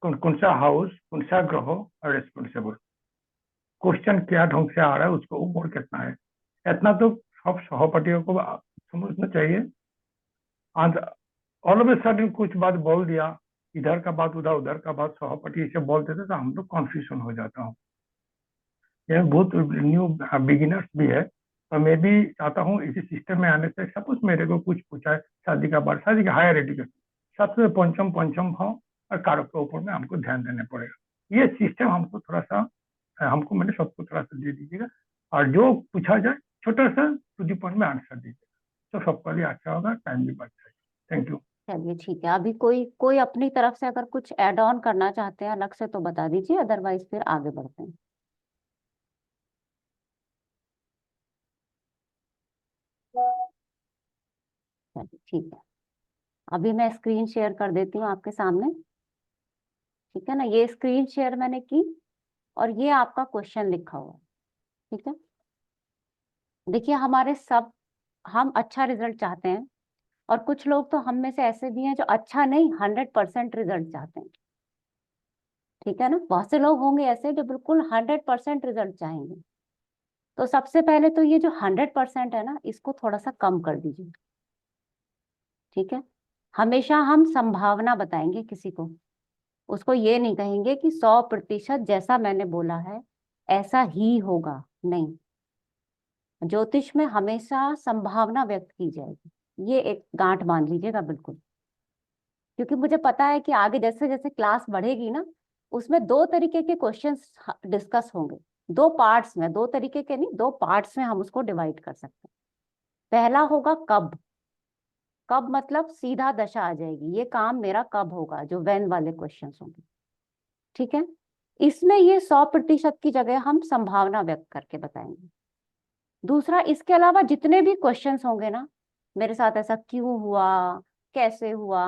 कौन सा हाउस, कौन सा ग्रह और रिस्पॉन्सिबल, क्वेश्चन क्या ढंग से आ रहा है, उसको उम्र कितना है, इतना तो सब सहपाठियों को समझना चाहिए। ऑल ऑफ ए सडन कुछ बात बोल दिया, इधर का बात उधर, उधर का बात सहपाठी ऐसे बोल देते तो हम लोग कन्फ्यूजन हो जाता हूँ। ये बहुत न्यू बिगिनर्स भी है, और मैं भी चाहता हूँ इसी सिस्टम में आने से। सपोज मेरे को कुछ पूछा है शादी का बात, शादी का हायर एजुकेशन, सबसे पंचम भाव और कारक के ऊपर में हमको ध्यान देना पड़ेगा। ये सिस्टम हमको थोड़ा सा, हमको मैंने सबको थोड़ा सा दे दीजिएगा, और जो पूछा जाए छोटा सा टू दी पॉइंट में आंसर दीजिएगा, तो सबका भी अच्छा होगा, टाइम भी बच जाएगा। Thank you. चलिए ठीक है, अभी कोई अपनी तरफ से अगर कुछ ऐड ऑन करना चाहते हैं अलग से तो बता दीजिए, अदरवाइज फिर आगे बढ़ते हैं। चलिए ठीक है, अभी मैं स्क्रीन शेयर कर देती हूँ आपके सामने। ठीक है ना, ये स्क्रीन शेयर मैंने की और ये आपका क्वेश्चन लिखा हुआ है। ठीक है, देखिए हम अच्छा रिजल्ट चाहते हैं, और कुछ लोग तो हम में से ऐसे भी हैं जो अच्छा नहीं 100% रिजल्ट चाहते हैं। ठीक है ना, बहुत से लोग होंगे ऐसे जो बिल्कुल 100% रिजल्ट चाहेंगे। तो सबसे पहले तो ये जो 100% है ना, इसको थोड़ा सा कम कर दीजिए। ठीक है, हमेशा हम संभावना बताएंगे किसी को, उसको ये नहीं कहेंगे कि 100% जैसा मैंने बोला है ऐसा ही होगा, नहीं। ज्योतिष में हमेशा संभावना व्यक्त की जाएगी, ये एक गांठ बांध लीजिएगा बिल्कुल। क्योंकि मुझे पता है कि आगे जैसे जैसे क्लास बढ़ेगी ना, उसमें 2 तरीके के क्वेश्चंस डिस्कस होंगे, 2 पार्ट्स में, 2 तरीके के नहीं, 2 पार्ट्स में हम उसको डिवाइड कर सकते हैं। पहला होगा कब। कब मतलब सीधा दशा आ जाएगी, ये काम मेरा कब होगा, जो व्हेन वाले क्वेश्चंस होंगे। ठीक है, इसमें ये 100% की जगह हम संभावना व्यक्त करके बताएंगे। दूसरा, इसके अलावा जितने भी क्वेश्चंस होंगे ना, मेरे साथ ऐसा क्यों हुआ, कैसे हुआ,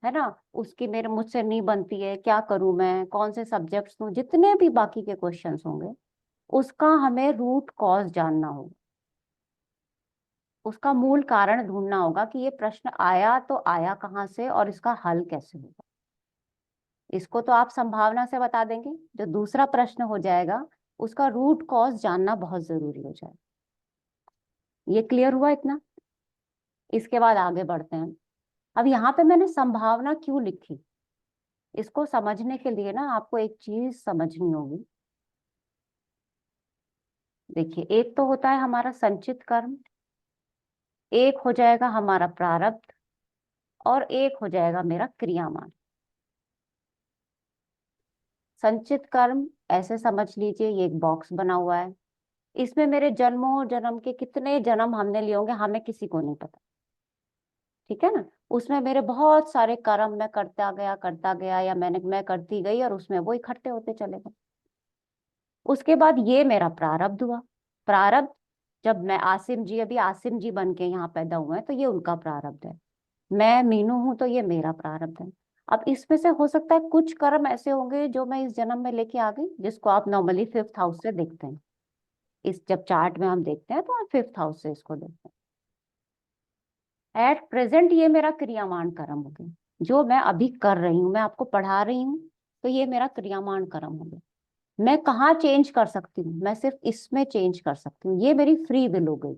है ना, उसकी मुझसे नहीं बनती है, क्या करूं मैं, कौन से सब्जेक्ट्स लूं, जितने भी बाकी के क्वेश्चंस होंगे, उसका हमें रूट कॉज जानना होगा, उसका मूल कारण ढूंढना होगा कि ये प्रश्न आया तो आया कहाँ से और इसका हल कैसे होगा। इसको तो आप संभावना से बता देंगे। जो दूसरा प्रश्न हो जाएगा उसका रूट कॉज जानना बहुत जरूरी हो जाएगा। ये क्लियर हुआ इतना? इसके बाद आगे बढ़ते हैं। अब यहाँ पे मैंने संभावना क्यों लिखी, इसको समझने के लिए ना आपको एक चीज समझनी होगी। देखिए, एक तो होता है हमारा संचित कर्म, एक हो जाएगा हमारा प्रारब्ध, और एक हो जाएगा मेरा क्रियामान। संचित कर्म ऐसे समझ लीजिए, ये एक बॉक्स बना हुआ है, इसमें मेरे जन्मों जन्म के कितने जन्म हमने लिए होंगे हमें किसी को नहीं पता। ठीक है ना। उसमें मेरे बहुत सारे कर्म मैं करता गया या मैं करती गई और उसमें वो इकट्ठे होते चले गए। उसके बाद ये मेरा प्रारब्ध हुआ। प्रारब्ध, जब मैं आसिम जी अभी आसिम जी बन के यहाँ पैदा हुए हैं तो ये उनका प्रारब्ध है। मैं मीनू हूं तो ये मेरा प्रारब्ध है। अब इसमें से हो सकता है कुछ कर्म ऐसे होंगे जो मैं इस जन्म में लेके आ गई, जिसको आप नॉर्मली 5th हाउस से देखते हैं। इस जब चार्ट में हम देखते हैं तो हम 5th हाउस से इसको देखते हैं। एट प्रेजेंट ये मेरा क्रियामान कर्म हो गया, जो मैं अभी कर रही हूँ। मैं आपको पढ़ा रही हूँ तो ये मेरा क्रियामान कर्म हो गया। मैं कहाँ चेंज कर सकती हूँ? मैं सिर्फ इसमें चेंज कर सकती हूँ। ये मेरी फ्री विल हो गई।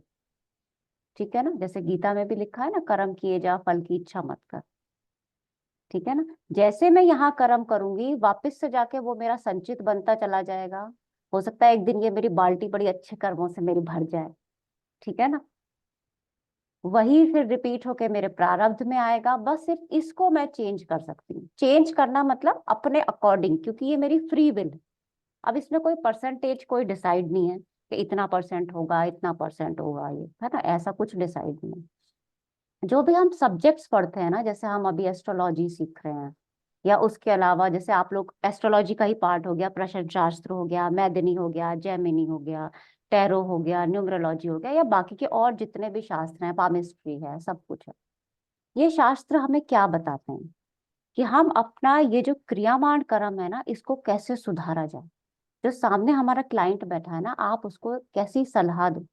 ठीक है ना, जैसे गीता में भी लिखा है ना, कर्म किए जा फल की इच्छा मत कर। ठीक है ना। जैसे मैं यहाँ कर्म करूंगी वापस से जाके वो मेरा संचित बनता चला जाएगा। हो सकता है एक दिन ये मेरी बाल्टी बड़ी अच्छे कर्मों से मेरी भर जाए। ठीक है ना। वही फिर रिपीट होके मेरे प्रारब्ध में आएगा। बस सिर्फ इसको मैं चेंज कर सकती हूँ। चेंज करना मतलब अपने अकॉर्डिंग, क्योंकि ये मेरी फ्री विल। अब इसमें कोई परसेंटेज कोई डिसाइड नहीं है कि इतना परसेंट होगा इतना परसेंट होगा, ये है ना, ऐसा कुछ डिसाइड नहीं है। जो भी हम सब्जेक्ट्स पढ़ते हैं ना, जैसे हम अभी एस्ट्रोलॉजी सीख रहे हैं, या उसके अलावा जैसे आप लोग एस्ट्रोलॉजी का ही पार्ट हो गया, प्रश्न शास्त्र हो गया, मैदिनी हो गया, जैमिनी हो गया, टैरो हो गया, न्यूमरोलॉजी हो गया, या बाकी के और जितने भी शास्त्र हैं, पामिस्ट्री है, सब कुछ है। ये शास्त्र हमें क्या बताते हैं कि हम अपना ये जो क्रियामान कर्म है ना, इसको कैसे सुधारा जाए। जो सामने हमारा क्लाइंट बैठा है ना, आप उसको कैसी सलाह दो।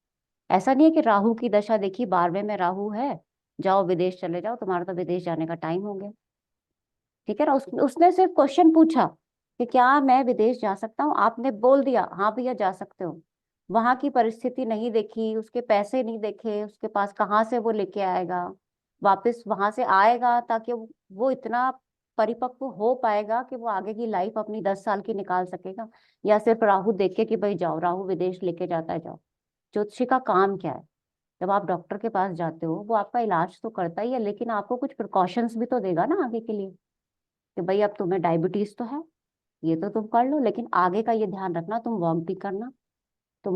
ऐसा नहीं है कि राहु की दशा देखी, 12वें में राहु है, जाओ विदेश चले जाओ, तुम्हारा तो विदेश जाने का टाइम हो गया। ठीक है ना। उसने सिर्फ क्वेश्चन पूछा कि क्या मैं विदेश जा सकता हूँ, आपने बोल दिया हाँ भैया जा सकते हो। वहां की परिस्थिति नहीं देखी, उसके पैसे नहीं देखे, उसके पास कहाँ से वो लेके आएगा, वापस वहां से आएगा ताकि वो इतना परिपक्व हो पाएगा कि वो आगे की लाइफ अपनी 10 साल की निकाल सकेगा, या सिर्फ राहु देख के कि भाई जाओ, राहु विदेश लेके जाता है जाओ। ज्योतिषी का काम क्या है? जब आप डॉक्टर के पास जाते हो वो आपका इलाज तो करता ही है, लेकिन आपको कुछ प्रिकॉशंस भी तो देगा ना आगे के लिए, कि भाई अब तुम्हें डायबिटीज तो है, ये तो तुम कर लो, लेकिन आगे का ये ध्यान रखना, तुम वॉक भी करना,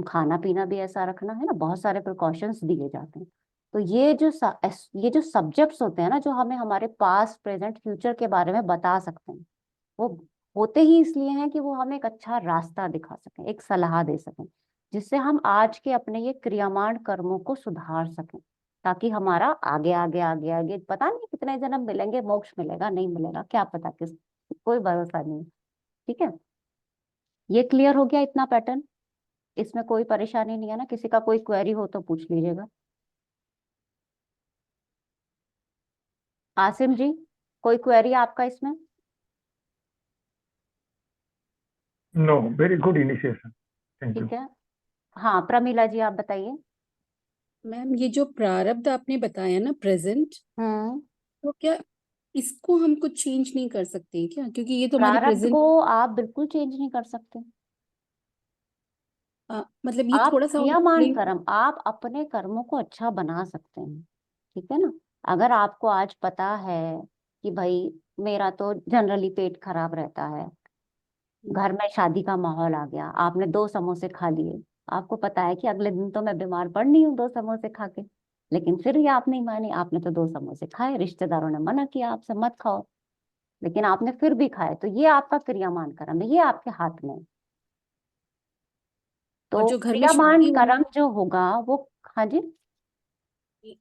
खाना पीना भी ऐसा रखना, है ना। बहुत सारे प्रिकॉशंस दिए जाते हैं। तो ये जो सब्जेक्ट्स होते हैं ना, जो हमें हमारे पास्ट प्रेजेंट फ्यूचर के बारे में बता सकते हैं, वो होते ही इसलिए हैं कि वो हमें एक अच्छा रास्ता दिखा सकें, एक सलाह दे सकें, जिससे हम आज के अपने ये क्रियामान कर्मों को सुधार सकें, ताकि हमारा आगे आगे आगे आगे पता नहीं कितने जन्म मिलेंगे, मोक्ष मिलेगा नहीं मिलेगा क्या पता, किस कोई भरोसा नहीं। ठीक है। ये क्लियर हो गया इतना पैटर्न? इसमें कोई परेशानी नहीं है ना? किसी का कोई क्वेरी हो तो पूछ लीजिएगा। आसिम जी, कोई क्वेरी आपका इसमें? No, very good initiation, thank you. ठीक है। हाँ प्रमीला जी आप बताइए। मैम ये जो प्रारब्ध आपने बताया ना प्रेजेंट, तो क्या इसको हम कुछ चेंज नहीं कर सकते हैं क्या? क्योंकि ये तो हमारे प्रारब्ध प्रेजेंट, को आप बिल्कुल चेंज नहीं कर सकते। मतलब ये आप थोड़ा सा क्रियामान कर्म, आप अपने कर्मों को अच्छा बना सकते हैं। ठीक है ना। अगर आपको आज पता है कि भाई मेरा तो जनरली पेट खराब रहता है, घर में शादी का माहौल आ गया, आपने 2 समोसे खा लिए, आपको पता है कि अगले दिन तो मैं बीमार पड़नी हूँ 2 समोसे खा के, लेकिन फिर ये आप नहीं मानी, आपने तो 2 समोसे खाए, रिश्तेदारों ने मना किया आपसे मत खाओ, लेकिन आपने फिर भी खाए, तो ये आपका क्रियामान कर्म है, ये आपके हाथ में है। और तो जो घर में क्रियामान शादी कर्म जो होगा वो, हाँ जी,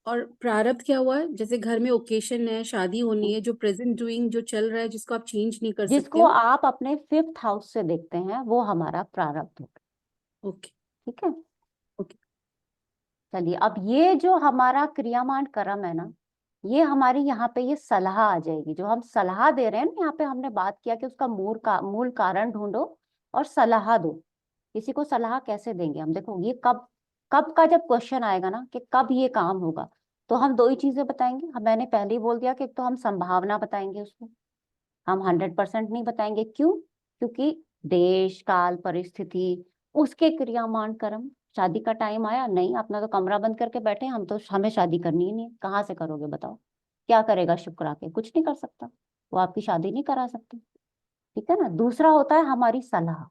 और प्रारब्ध क्या हुआ? जैसे घर में ओकेशन है, शादी होनी है, जो प्रेजेंट डूइंग जो चल रहा है, जिसको आप चेंज नहीं कर सकते जिसको हो। आप अपने 5th हाउस से देखते हैं, वो हमारा प्रारब्ध होगा। ओके। ठीक है। ओके। चलिए, अब ये जो हमारा क्रियामान कर्म है ना, ये हमारी यहाँ पे ये सलाह आ जाएगी। जो हम सलाह दे रहे हैं ना, यहाँ पे हमने बात किया कि उसका मूल कारण ढूंढो और सलाह दो। किसी को सलाह कैसे देंगे हम? देखो ये कब कब का जब क्वेश्चन आएगा ना कि कब ये काम होगा, तो हम 2 ही चीजें बताएंगे। मैंने पहले ही बोल दिया कि एक तो हम संभावना बताएंगे उसको, हम 100% नहीं बताएंगे। क्यों? क्योंकि देश काल परिस्थिति, उसके क्रियामान कर्म, शादी का टाइम आया नहीं, अपना तो कमरा बंद करके बैठे, हम तो हमें शादी करनी ही नहीं, कहाँ से करोगे बताओ? क्या करेगा शुक्र आके? कुछ नहीं कर सकता, वो आपकी शादी नहीं करा सकते। ठीक है ना। दूसरा होता है हमारी सलाह,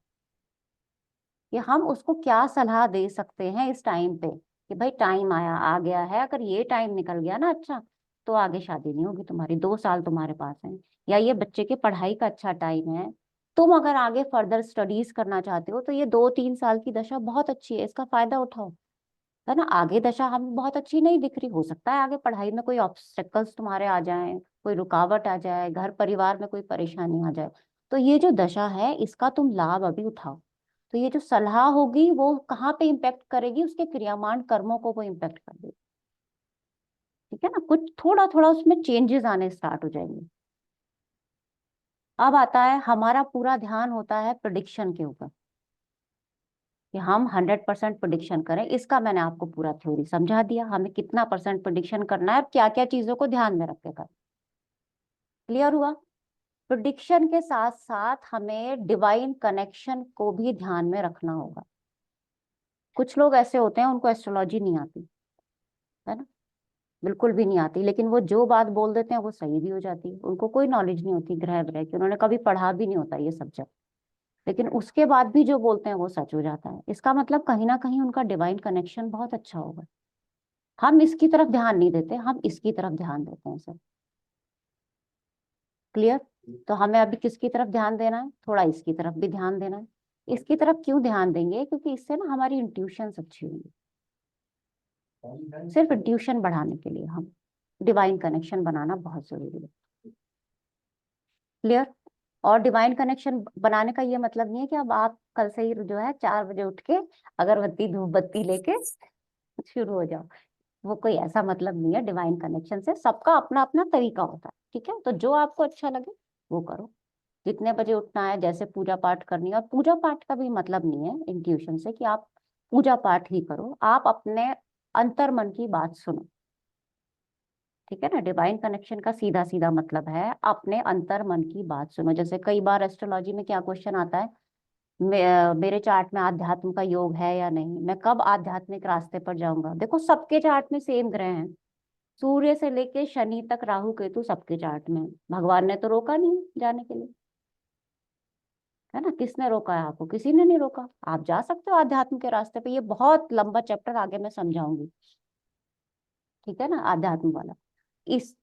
कि हम उसको क्या सलाह दे सकते हैं इस टाइम पे, कि भाई टाइम आया आ गया है, अगर ये टाइम निकल गया ना अच्छा, तो आगे शादी नहीं होगी तुम्हारी, 2 साल तुम्हारे पास है, या ये बच्चे के पढ़ाई का अच्छा टाइम है, तुम अगर आगे फर्दर स्टडीज करना चाहते हो तो ये 2-3 साल की दशा बहुत अच्छी है, इसका फायदा उठाओ, है ना। आगे दशा हमें बहुत अच्छी नहीं दिख रही, हो सकता है आगे पढ़ाई में कोई ऑब्स्टेकल्स तुम्हारे आ जाएं, कोई रुकावट आ जाए, घर परिवार में कोई परेशानी आ जाए, तो ये जो दशा है इसका तुम लाभ अभी उठाओ। तो ये जो सलाह होगी वो कहाँ पे इम्पेक्ट करेगी, उसके क्रियामान कर्मों को वो इम्पेक्ट कर देगी, ठीक है ना। कुछ थोड़ा थोड़ा उसमें चेंजेस आने स्टार्ट हो जाएंगे। अब आता है हमारा पूरा ध्यान होता है प्रिडिक्शन के ऊपर, कि हम 100% प्रिडिक्शन करें। इसका मैंने आपको पूरा थ्योरी समझा दिया, हमें कितना % प्रिडिक्शन करना है और क्या क्या चीजों को ध्यान में रख के करना। क्लियर हुआ। प्रिडिक्शन के साथ साथ हमें डिवाइन कनेक्शन को भी ध्यान में रखना होगा। कुछ लोग ऐसे होते हैं उनको एस्ट्रोलॉजी नहीं आती, है ना, बिल्कुल भी नहीं आती, लेकिन वो जो बात बोल देते हैं वो सही भी हो जाती है। उनको कोई नॉलेज नहीं होती ग्रह व्रह की, उन्होंने कभी पढ़ा भी नहीं होता ये सब्जेक्ट, लेकिन उसके बाद भी जो बोलते हैं वो सच हो जाता है। इसका मतलब कहीं ना कहीं उनका डिवाइन कनेक्शन बहुत अच्छा होगा। हम इसकी तरफ ध्यान नहीं देते, हम इसकी तरफ ध्यान देते हैं सर। क्लियर। तो हमें अभी किसकी तरफ ध्यान देना है, थोड़ा इसकी तरफ भी ध्यान देना है। इसकी तरफ क्यों ध्यान देंगे, क्योंकि इससे ना हमारी इंट्यूशन अच्छी होंगी। सिर्फ इंट्यूशन बढ़ाने के लिए हम डिवाइन कनेक्शन बनाना बहुत जरूरी है। क्लियर। और डिवाइन कनेक्शन बनाने का ये मतलब नहीं है कि अब आप कल से ही जो है 4 बजे उठ के अगरबत्ती धूप बत्ती लेके शुरू हो जाओ, वो कोई ऐसा मतलब नहीं है। डिवाइन कनेक्शन से सबका अपना अपना तरीका होता है, ठीक है। तो जो आपको अच्छा लगे वो करो, जितने बजे उठना है, जैसे पूजा पाठ करनी है। और पूजा पाठ का भी मतलब नहीं है इंट्यूशन से कि आप पूजा पाठ ही करो, आप अपने अंतर मन की बात सुनो, ठीक है ना। डिवाइन कनेक्शन का सीधा सीधा मतलब है अपने अंतर मन की बात सुनो। जैसे कई बार एस्ट्रोलॉजी में क्या क्वेश्चन आता है, मेरे चार्ट में आध्यात्म का योग है या नहीं, मैं कब आध्यात्मिक रास्ते पर जाऊंगा। देखो सबके चार्ट में सेम ग्रह हैं, सूर्य से लेके शनि तक, राहु केतु सबके चार्ट में। भगवान ने तो रोका नहीं जाने के लिए, है ना। किसने रोका है आपको, किसी ने नहीं रोका, आप जा सकते हो आध्यात्म के रास्ते पे। ये बहुत लंबा चैप्टर आगे मैं समझाऊंगी, ठीक है ना, आध्यात्म वाला।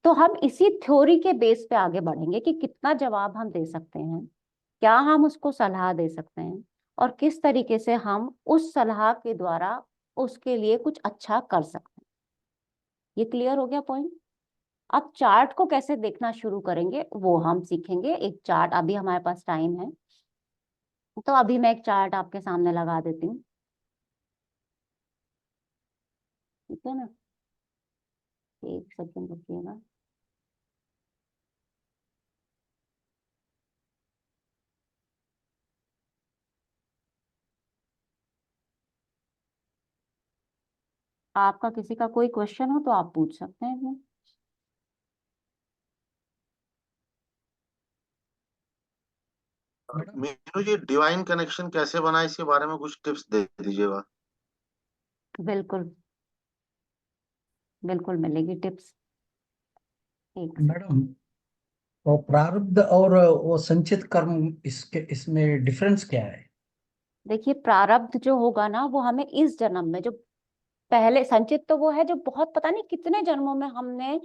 तो हम इसी थ्योरी के बेस पे आगे बढ़ेंगे कि कितना जवाब हम दे सकते हैं, क्या हम उसको सलाह दे सकते हैं, और किस तरीके से हम उस सलाह के द्वारा उसके लिए कुछ अच्छा कर सकते हैं। ये क्लियर हो गया पॉइंट। अब चार्ट को कैसे देखना शुरू करेंगे वो हम सीखेंगे। एक चार्ट, अभी हमारे पास टाइम है तो अभी मैं एक चार्ट आपके सामने लगा देती हूँ, ठीक है ना। 1 सेकंड रुकिएगा। आपका किसी का कोई क्वेश्चन हो तो आप पूछ सकते हैं इसमें। मीनू जी, डिवाइन कनेक्शन कैसे बनाए इसके बारे में कुछ टिप्स दे दीजिएगा। बिल्कुल बिल्कुल मिलेगी टिप्स। एक मैडम, वो प्रारब्ध और वो संचित कर्म, इसमें डिफरेंस क्या है? देखिए, प्रारब्ध जो होगा ना वो हमें इस जन्म में, जो पहले संचित तो वो है जो बहुत पता नहीं कितने जन्मों में हमने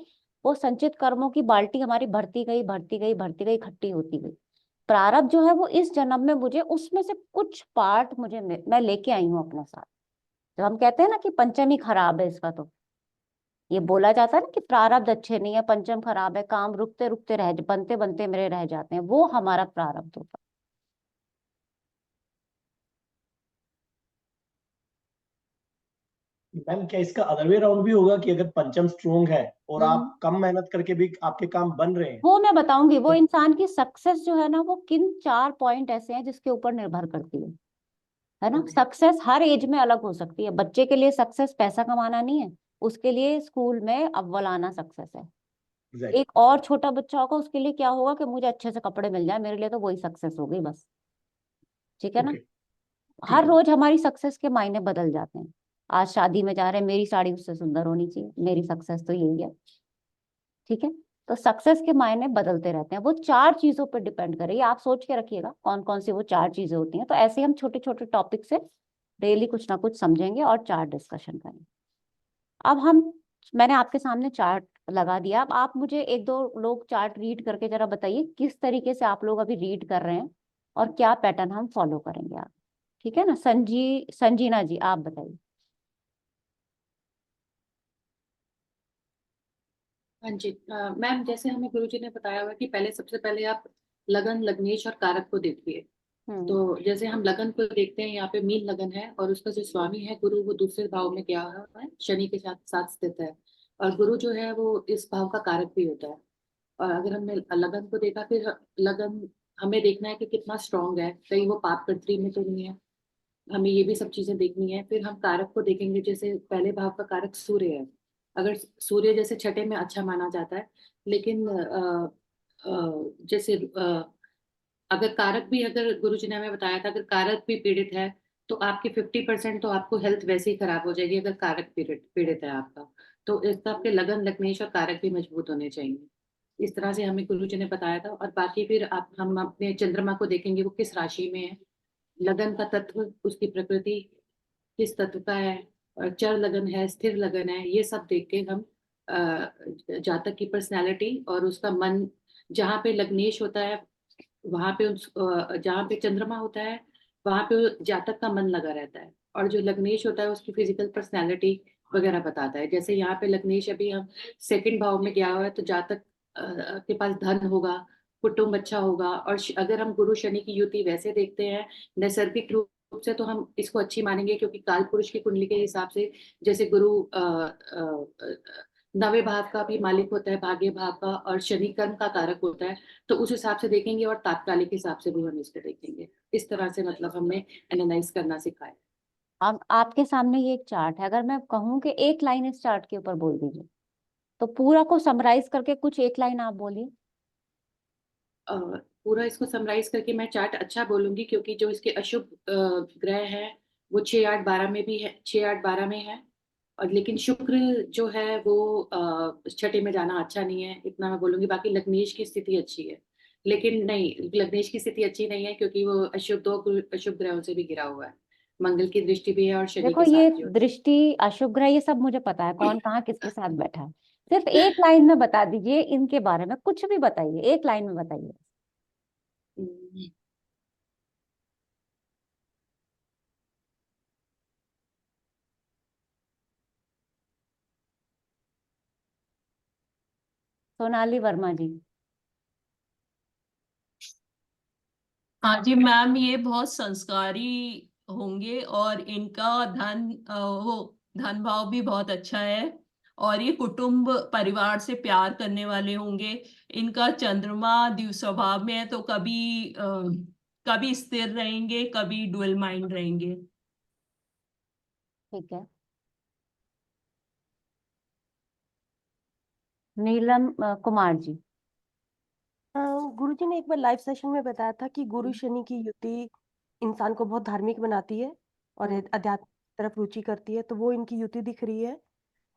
वो संचित कर्मों की बाल्टी हमारी भरती गई भरती गई भरती गई, इकट्ठी होती गई। प्रारब्ध जो है वो इस जन्म में मुझे उसमें से कुछ पार्ट मुझे मैं लेके आई हूँ अपने साथ। जब हम कहते हैं ना कि पंचम ही खराब है इसका, तो ये बोला जाता है ना कि प्रारब्ध अच्छे नहीं है, पंचम खराब है, काम रुकते रुकते रह बनते बनते मेरे रह जाते हैं, वो हमारा प्रारब्ध होता है। मैम, क्या इसका अदर वे राउंड भी होगा कि अगर पंचम स्ट्रोंग है और आप कम मेहनत करके भी आपके काम बन रहे हैं? वो मैं बताऊंगी, वो इंसान की सक्सेस जो है ना वो किन 4 पॉइंट ऐसे हैं जिसके ऊपर निर्भर करती है ना। सक्सेस हर एज में अलग हो सकती है। बच्चे के लिए सक्सेस पैसा कमाना नहीं है, उसके लिए स्कूल में अव्वल आना सक्सेस है। एक और छोटा बच्चा होगा, उसके लिए क्या होगा कि मुझे अच्छे से कपड़े मिल जाए, मेरे लिए तो वही सक्सेस हो गई बस, ठीक है ना। हर रोज हमारी सक्सेस के मायने बदल जाते हैं। आज शादी में जा रहे हैं, मेरी साड़ी उससे सुंदर होनी चाहिए, मेरी सक्सेस तो यही है, ठीक है। तो सक्सेस के मायने बदलते रहते हैं। वो 4 चीजों पर डिपेंड करेगी, आप सोच के रखिएगा कौन कौन सी वो 4 चीजें होती हैं। तो ऐसे हम छोटे छोटे टॉपिक से डेली कुछ ना कुछ समझेंगे और चार्ट डिस्कशन करेंगे। अब मैंने आपके सामने चार्ट लगा दिया। अब आप मुझे एक दो लोग चार्ट रीड करके जरा बताइए किस तरीके से आप लोग अभी रीड कर रहे हैं और क्या पैटर्न हम फॉलो करेंगे आप। ठीक है ना। संजीना जी आप बताइए। हाँ जी मैम, जैसे हमें गुरुजी ने बताया हुआ कि पहले सबसे पहले आप लगन, लग्नेश और कारक को देखिए। तो जैसे हम लगन को देखते हैं, यहाँ पे मीन लगन है और उसका जो स्वामी है गुरु, वो दूसरे भाव में गया हुआ है, शनि के साथ साथ स्थित है। और गुरु जो है वो इस भाव का कारक भी होता है। और अगर हमने लगन को देखा, फिर लगन हमें देखना है कि कितना स्ट्रांग है, कहीं वो पाप पृथ्वी में तो नहीं है, हमें ये भी सब चीजें देखनी है। फिर हम कारक को देखेंगे, जैसे पहले भाव का कारक सूर्य है। अगर सूर्य जैसे छठे में अच्छा माना जाता है, लेकिन जैसे अगर कारक भी, अगर गुरुजी ने हमें बताया था, अगर कारक भी पीड़ित है तो आपकी 50% तो आपको हेल्थ वैसे ही खराब हो जाएगी, अगर कारक पीड़ित पीड़ित है आपका। तो इसका आपके लगन, लग्नेश और कारक भी मजबूत होने चाहिए। इस तरह से हमें गुरुजी ने बताया था। और बाकी फिर हम अपने चंद्रमा को देखेंगे, वो किस राशि में है, लगन का तत्व, उसकी प्रकृति किस तत्व का है, और चर लगन है, स्थिर लगन है, ये सब देख के हम जातक की पर्सनैलिटी और उसका मन, जहाँ पे लग्नेश होता है वहां पे जहाँ पे चंद्रमा होता है वहां पे जातक का मन लगा रहता है, और जो लग्नेश होता है उसकी फिजिकल पर्सनैलिटी वगैरह बताता है। जैसे यहाँ पे लग्नेश अभी हम सेकंड भाव में गया हुआ है, तो जातक के पास धन होगा, कुटुंब अच्छा होगा। और अगर हम गुरु शनि की युति वैसे देखते हैं नैसर्गिक रूप से, तो हम इसको अच्छी मानेंगे, क्योंकि काल पुरुष की कुंडली के हिसाब से जैसे गुरु नवे भाव का भी मालिक होता है, भाग्य भाव का, और शनि कर्म का कारक होता है, तो उस हिसाब से देखेंगे, और तात्कालिक हिसाब से भी हम इसको देखेंगे। इस तरह से मतलब हमने एनालाइज करना सिखाया। अब आपके सामने ये एक चार्ट है, अगर मैं कहूँ कि एक लाइन इस चार्ट के ऊपर बोल दीजिए, तो पूरा को समराइज करके कुछ एक लाइन आप बोलिए। पूरा इसको समराइज करके मैं चार्ट अच्छा बोलूंगी, क्योंकि जो इसके अशुभ ग्रह है वो 6, 8, 12 में भी है, 6, 8, 12 में है। और लेकिन शुक्र जो है वो छठे में जाना अच्छा नहीं है, इतना मैं बोलूंगी। बाकी लग्नेश की स्थिति अच्छी है, लेकिन नहीं, लग्नेश की स्थिति अच्छी नहीं है, क्योंकि वो अशुभ, दो अशुभ ग्रहों से भी घिरा हुआ है, मंगल की दृष्टि भी है और शनि देखो के ये साथ जो है। दृष्टि, अशुभ ग्रह, ये सब मुझे पता है कौन कहाँ किसके साथ बैठा है। सिर्फ एक लाइन में बता दीजिए इनके बारे में, कुछ भी बताइए, एक लाइन में बताइए। सोनाली वर्मा जी। हाँ जी मैम, ये बहुत संस्कारी होंगे और इनका धन भाव भी बहुत अच्छा है, और ये कुटुंब परिवार से प्यार करने वाले होंगे। इनका चंद्रमा द्विस्वभाव में है, तो कभी स्थिर रहेंगे, कभी डुअल माइंड रहेंगे। ठीक है। नीलम कुमार जी। गुरुजी ने एक बार लाइव सेशन में बताया था कि गुरु शनि की युति इंसान को बहुत धार्मिक बनाती है और अध्यात्म की तरफ रुचि करती है, तो वो इनकी युति दिख रही है।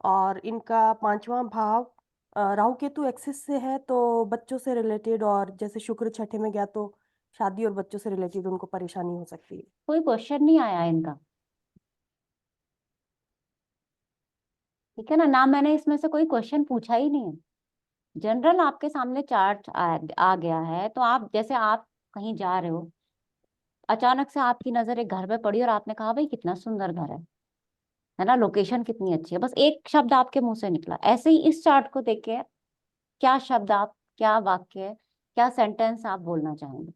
और इनका 5वां भाव राहु केतु एक्सिस से है, तो बच्चों से रिलेटेड, और जैसे शुक्र छठे में गया तो शादी और बच्चों से रिलेटेड उनको परेशानी हो सकती है। कोई क्वेश्चन नहीं आया इनका, ठीक है ना मैंने इसमें से कोई क्वेश्चन पूछा ही नहीं है। जनरल आपके सामने चार्ट आ गया है, तो आप जैसे आप कहीं जा रहे हो, अचानक से आपकी नजर एक घर पे पड़ी और आपने कहा भाई कितना सुंदर घर है ना, लोकेशन कितनी अच्छी है, बस एक शब्द आपके मुंह से निकला। ऐसे ही इस चार्ट को देख के क्या शब्द आप, क्या वाक्य, क्या सेंटेंस आप बोलना चाहेंगे?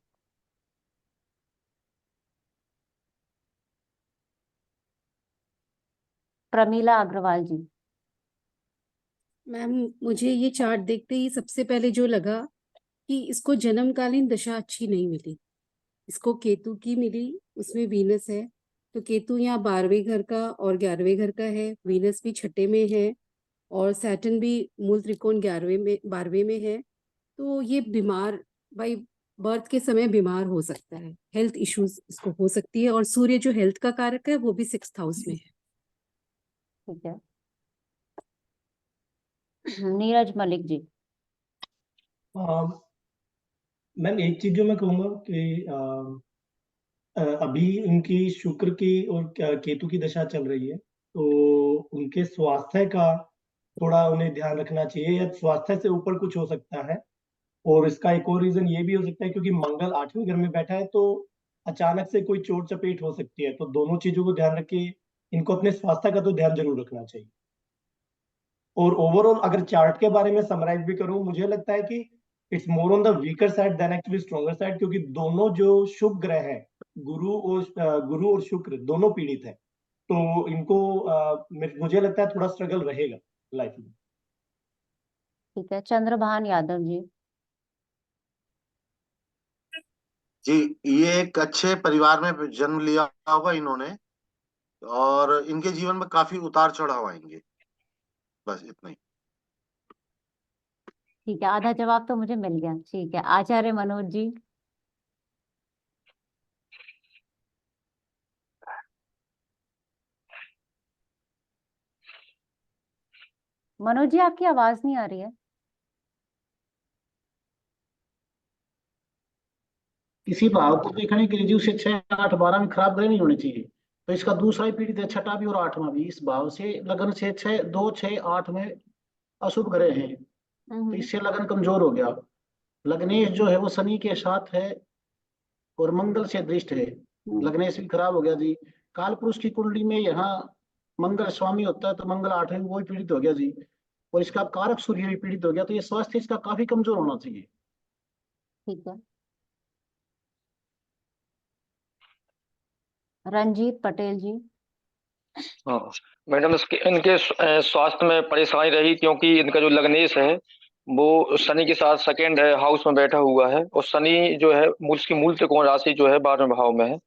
प्रमीला अग्रवाल जी। मैम, मुझे ये चार्ट देखते ही सबसे पहले जो लगा कि इसको जन्मकालीन दशा अच्छी नहीं मिली। इसको केतु की मिली, उसमें वीनस है, तो केतु यहाँ 12वें घर का और 11वें घर का है, वीनस भी छठे में है, और सैटर्न भी मूल त्रिकोण 11वें में 12वें में है। तो ये बीमार, भाई बर्थ के समय बीमार हो सकता है, हेल्थ इश्यूज इसको हो सकती है। और सूर्य जो हेल्थ का कारक है वो भी 6th हाउस में है। ठीक है। नीरज मलिक जी। मैम एक चीज जो मैं कहूँगा कि अभी उनकी शुक्र की और केतु की दशा चल रही है, तो उनके स्वास्थ्य का थोड़ा उन्हें ध्यान रखना चाहिए, या स्वास्थ्य से ऊपर कुछ हो सकता है। और इसका एक और रीजन ये भी हो सकता है क्योंकि मंगल 8वें घर में बैठा है, तो अचानक से कोई चोट चपेट हो सकती है। तो दोनों चीजों को ध्यान रख के इनको अपने स्वास्थ्य का तो ध्यान जरूर रखना चाहिए। और ओवरऑल अगर चार्ट के बारे में समराइज भी करूं, मुझे लगता है कि it's more on the weaker side then actually stronger side, क्योंकि दोनों जो शुभ ग्रह हैं, गुरु और शुक्र दोनों पीड़ित हैं। तो इनको मुझे लगता है थोड़ा स्ट्रगल रहेगा लाइफ में। ठीक है, चंद्रभान यादव जी। जी, ये एक अच्छे परिवार में जन्म लिया होगा इन्होंने, और इनके जीवन में काफी उतार चढ़ाव आएंगे, बस इतना ही। ठीक है, आधा जवाब तो मुझे मिल गया। ठीक है, आचार्य मनोज जी। मनोज जी, आपकी आवाज नहीं आ रही है। किसी भाव को देखने के लिए जी उसे 6, 8, 12 में खराब ग्रह नहीं होने चाहिए। तो इसका दूसरा ही पीड़ित है, छठा भी और 8वां भी। इस भाव से लगन से 6, 2, 6, 8 में अशुभ ग्रह हैं, तो इससे लगन कमजोर हो गया। लग्नेश जो है वो शनि के साथ है और मंगल से दृष्ट है। लग्नेश भी खराब हो गया जी। काल पुरुष की कुंडली में यहाँ मंगल स्वामी होता है, तो मंगल 8वें में वो भी पीड़ित हो गया जी। और इसका कारक सूर्य भी पीड़ित हो गया, तो ये स्वास्थ्य इसका काफी कमजोर होना चाहिए। ठीक है, रंजीत पटेल जी। हाँ मैडम, इनके स्वास्थ्य में परेशानी रही क्योंकि इनका जो लग्नेश है वो शनि के साथ सेकेंड है हाउस में बैठा हुआ है, और शनि जो है उसकी मूल त्रिकोण राशि जो है 12वें भाव में है,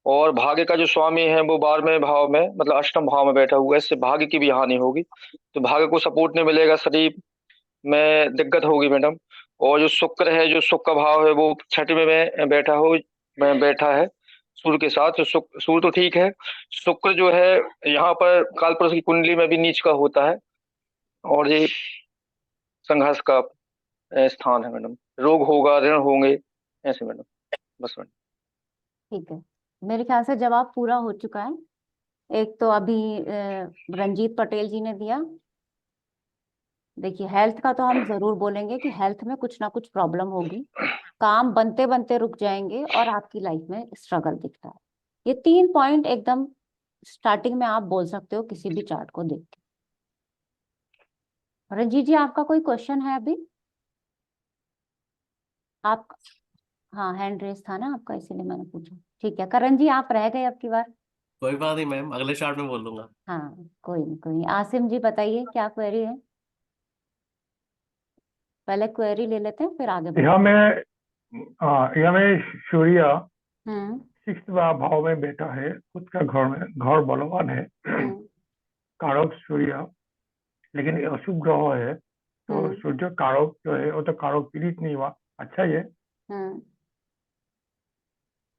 और भाग्य का जो स्वामी है वो 12वें भाव में मतलब अष्टम भाव में बैठा हुआ है। इससे भाग्य की भी हानि होगी, तो भाग्य को सपोर्ट नहीं मिलेगा, शरीर में दिक्कत होगी मैडम। और जो शुक्र है, जो शुक्र का भाव है वो 6वें में बैठा है सूर्य के साथ। तो सूर्य तो ठीक है, शुक्र जो है यहाँ पर कालपुरुष की कुंडली में भी नीच का होता है, और ये संघर्ष का स्थान है मैडम। रोग होगा, ऋण होंगे ऐसे मैडम, बस मैडम। ठीक है, मेरे ख्याल से जवाब पूरा हो चुका है। एक तो अभी रंजीत पटेल जी ने दिया। देखिए, हेल्थ का तो हम जरूर बोलेंगे कि हेल्थ में कुछ ना कुछ प्रॉब्लम होगी, काम बनते बनते रुक जाएंगे और आपकी लाइफ में स्ट्रगल दिखता है। ये 3 पॉइंट एकदम स्टार्टिंग में आप बोल सकते हो किसी भी चार्ट को देख के। रंजीत जी, आपका कोई क्वेश्चन है अभी? आप, हाँ, हैंड रेस था ना आपका, इसीलिए मैंने पूछा। ठीक है, करण जी आप रह गए अब की बार। कोई बात नहीं मैम, अगले चार्ट में बोल दूंगा। हाँ, कोई नहीं कोई नहीं। आसिम जी बताइए क्या क्वेरी है। पहले क्वेरी ले लेते हैं फिर आगे बढ़ते हैं। यहाँ में सूर्य हम्म 6th भाव में बैठा है, खुद का घर में, घर बलवान है, कारक सूर्य, लेकिन ये अशुभ ग्रह है। तो सूर्य कारक जो है वो तो कारक पीड़ित नहीं हुआ, अच्छा ही है।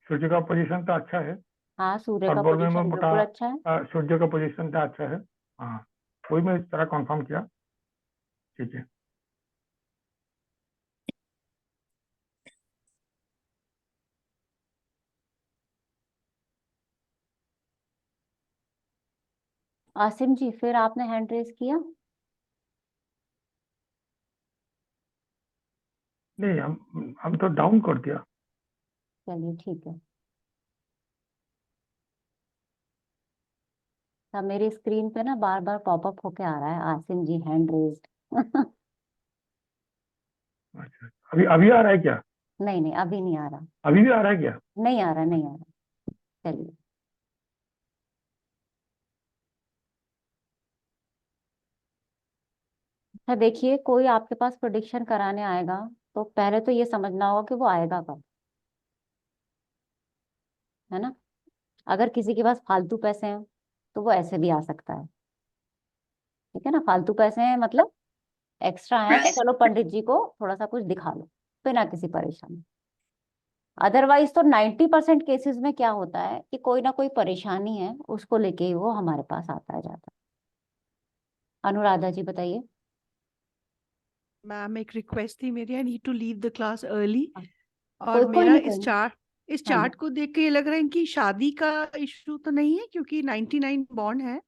सूर्य का पोजीशन तो अच्छा है। हाँ, सूर्य का फुटबॉल में पोजीशन मोटा बिल्कुल अच्छा है। सूर्य का पोजीशन तो अच्छा है। हाँ, वही मैं इस तरह कंफर्म किया। ठीक है। आसिम जी, फिर आपने हैंड रेस किया? नहीं, हम तो डाउन कर दिया। चलिए ठीक है। अब मेरी स्क्रीन पे ना बार बार पॉपअप होके आ रहा है, आसिम जी हैंड रेस्ड। अभी अभी आ रहा है क्या? नहीं नहीं, अभी नहीं आ रहा। अभी भी आ रहा है क्या? नहीं आ रहा, नहीं आ रहा। चलिए, अच्छा देखिए, कोई आपके पास प्रेडिक्शन कराने आएगा तो पहले तो ये समझना होगा कि वो आएगा कब, है ना। अगर किसी के पास फालतू पैसे हैं तो वो ऐसे भी आ सकता है, ठीक है ना। फालतू पैसे हैं मतलब एक्स्ट्रा है तो चलो पंडित जी को थोड़ा सा कुछ दिखा लो बिना किसी परेशानी। अदरवाइज तो 90% केसेस में क्या होता है कि कोई ना कोई परेशानी है, उसको लेके ही वो हमारे पास आता है जाता है। अनुराधा जी बताइए। मैम एक रिक्वेस्ट थी मेरी, I need to leave the class early. कोई और कोई मेरा नहीं, इस कोई चार्ट हाँ जी। को देख के ये लग रहा है इनकी शादी का इशू तो नहीं है, क्योंकि 99 बॉर्न है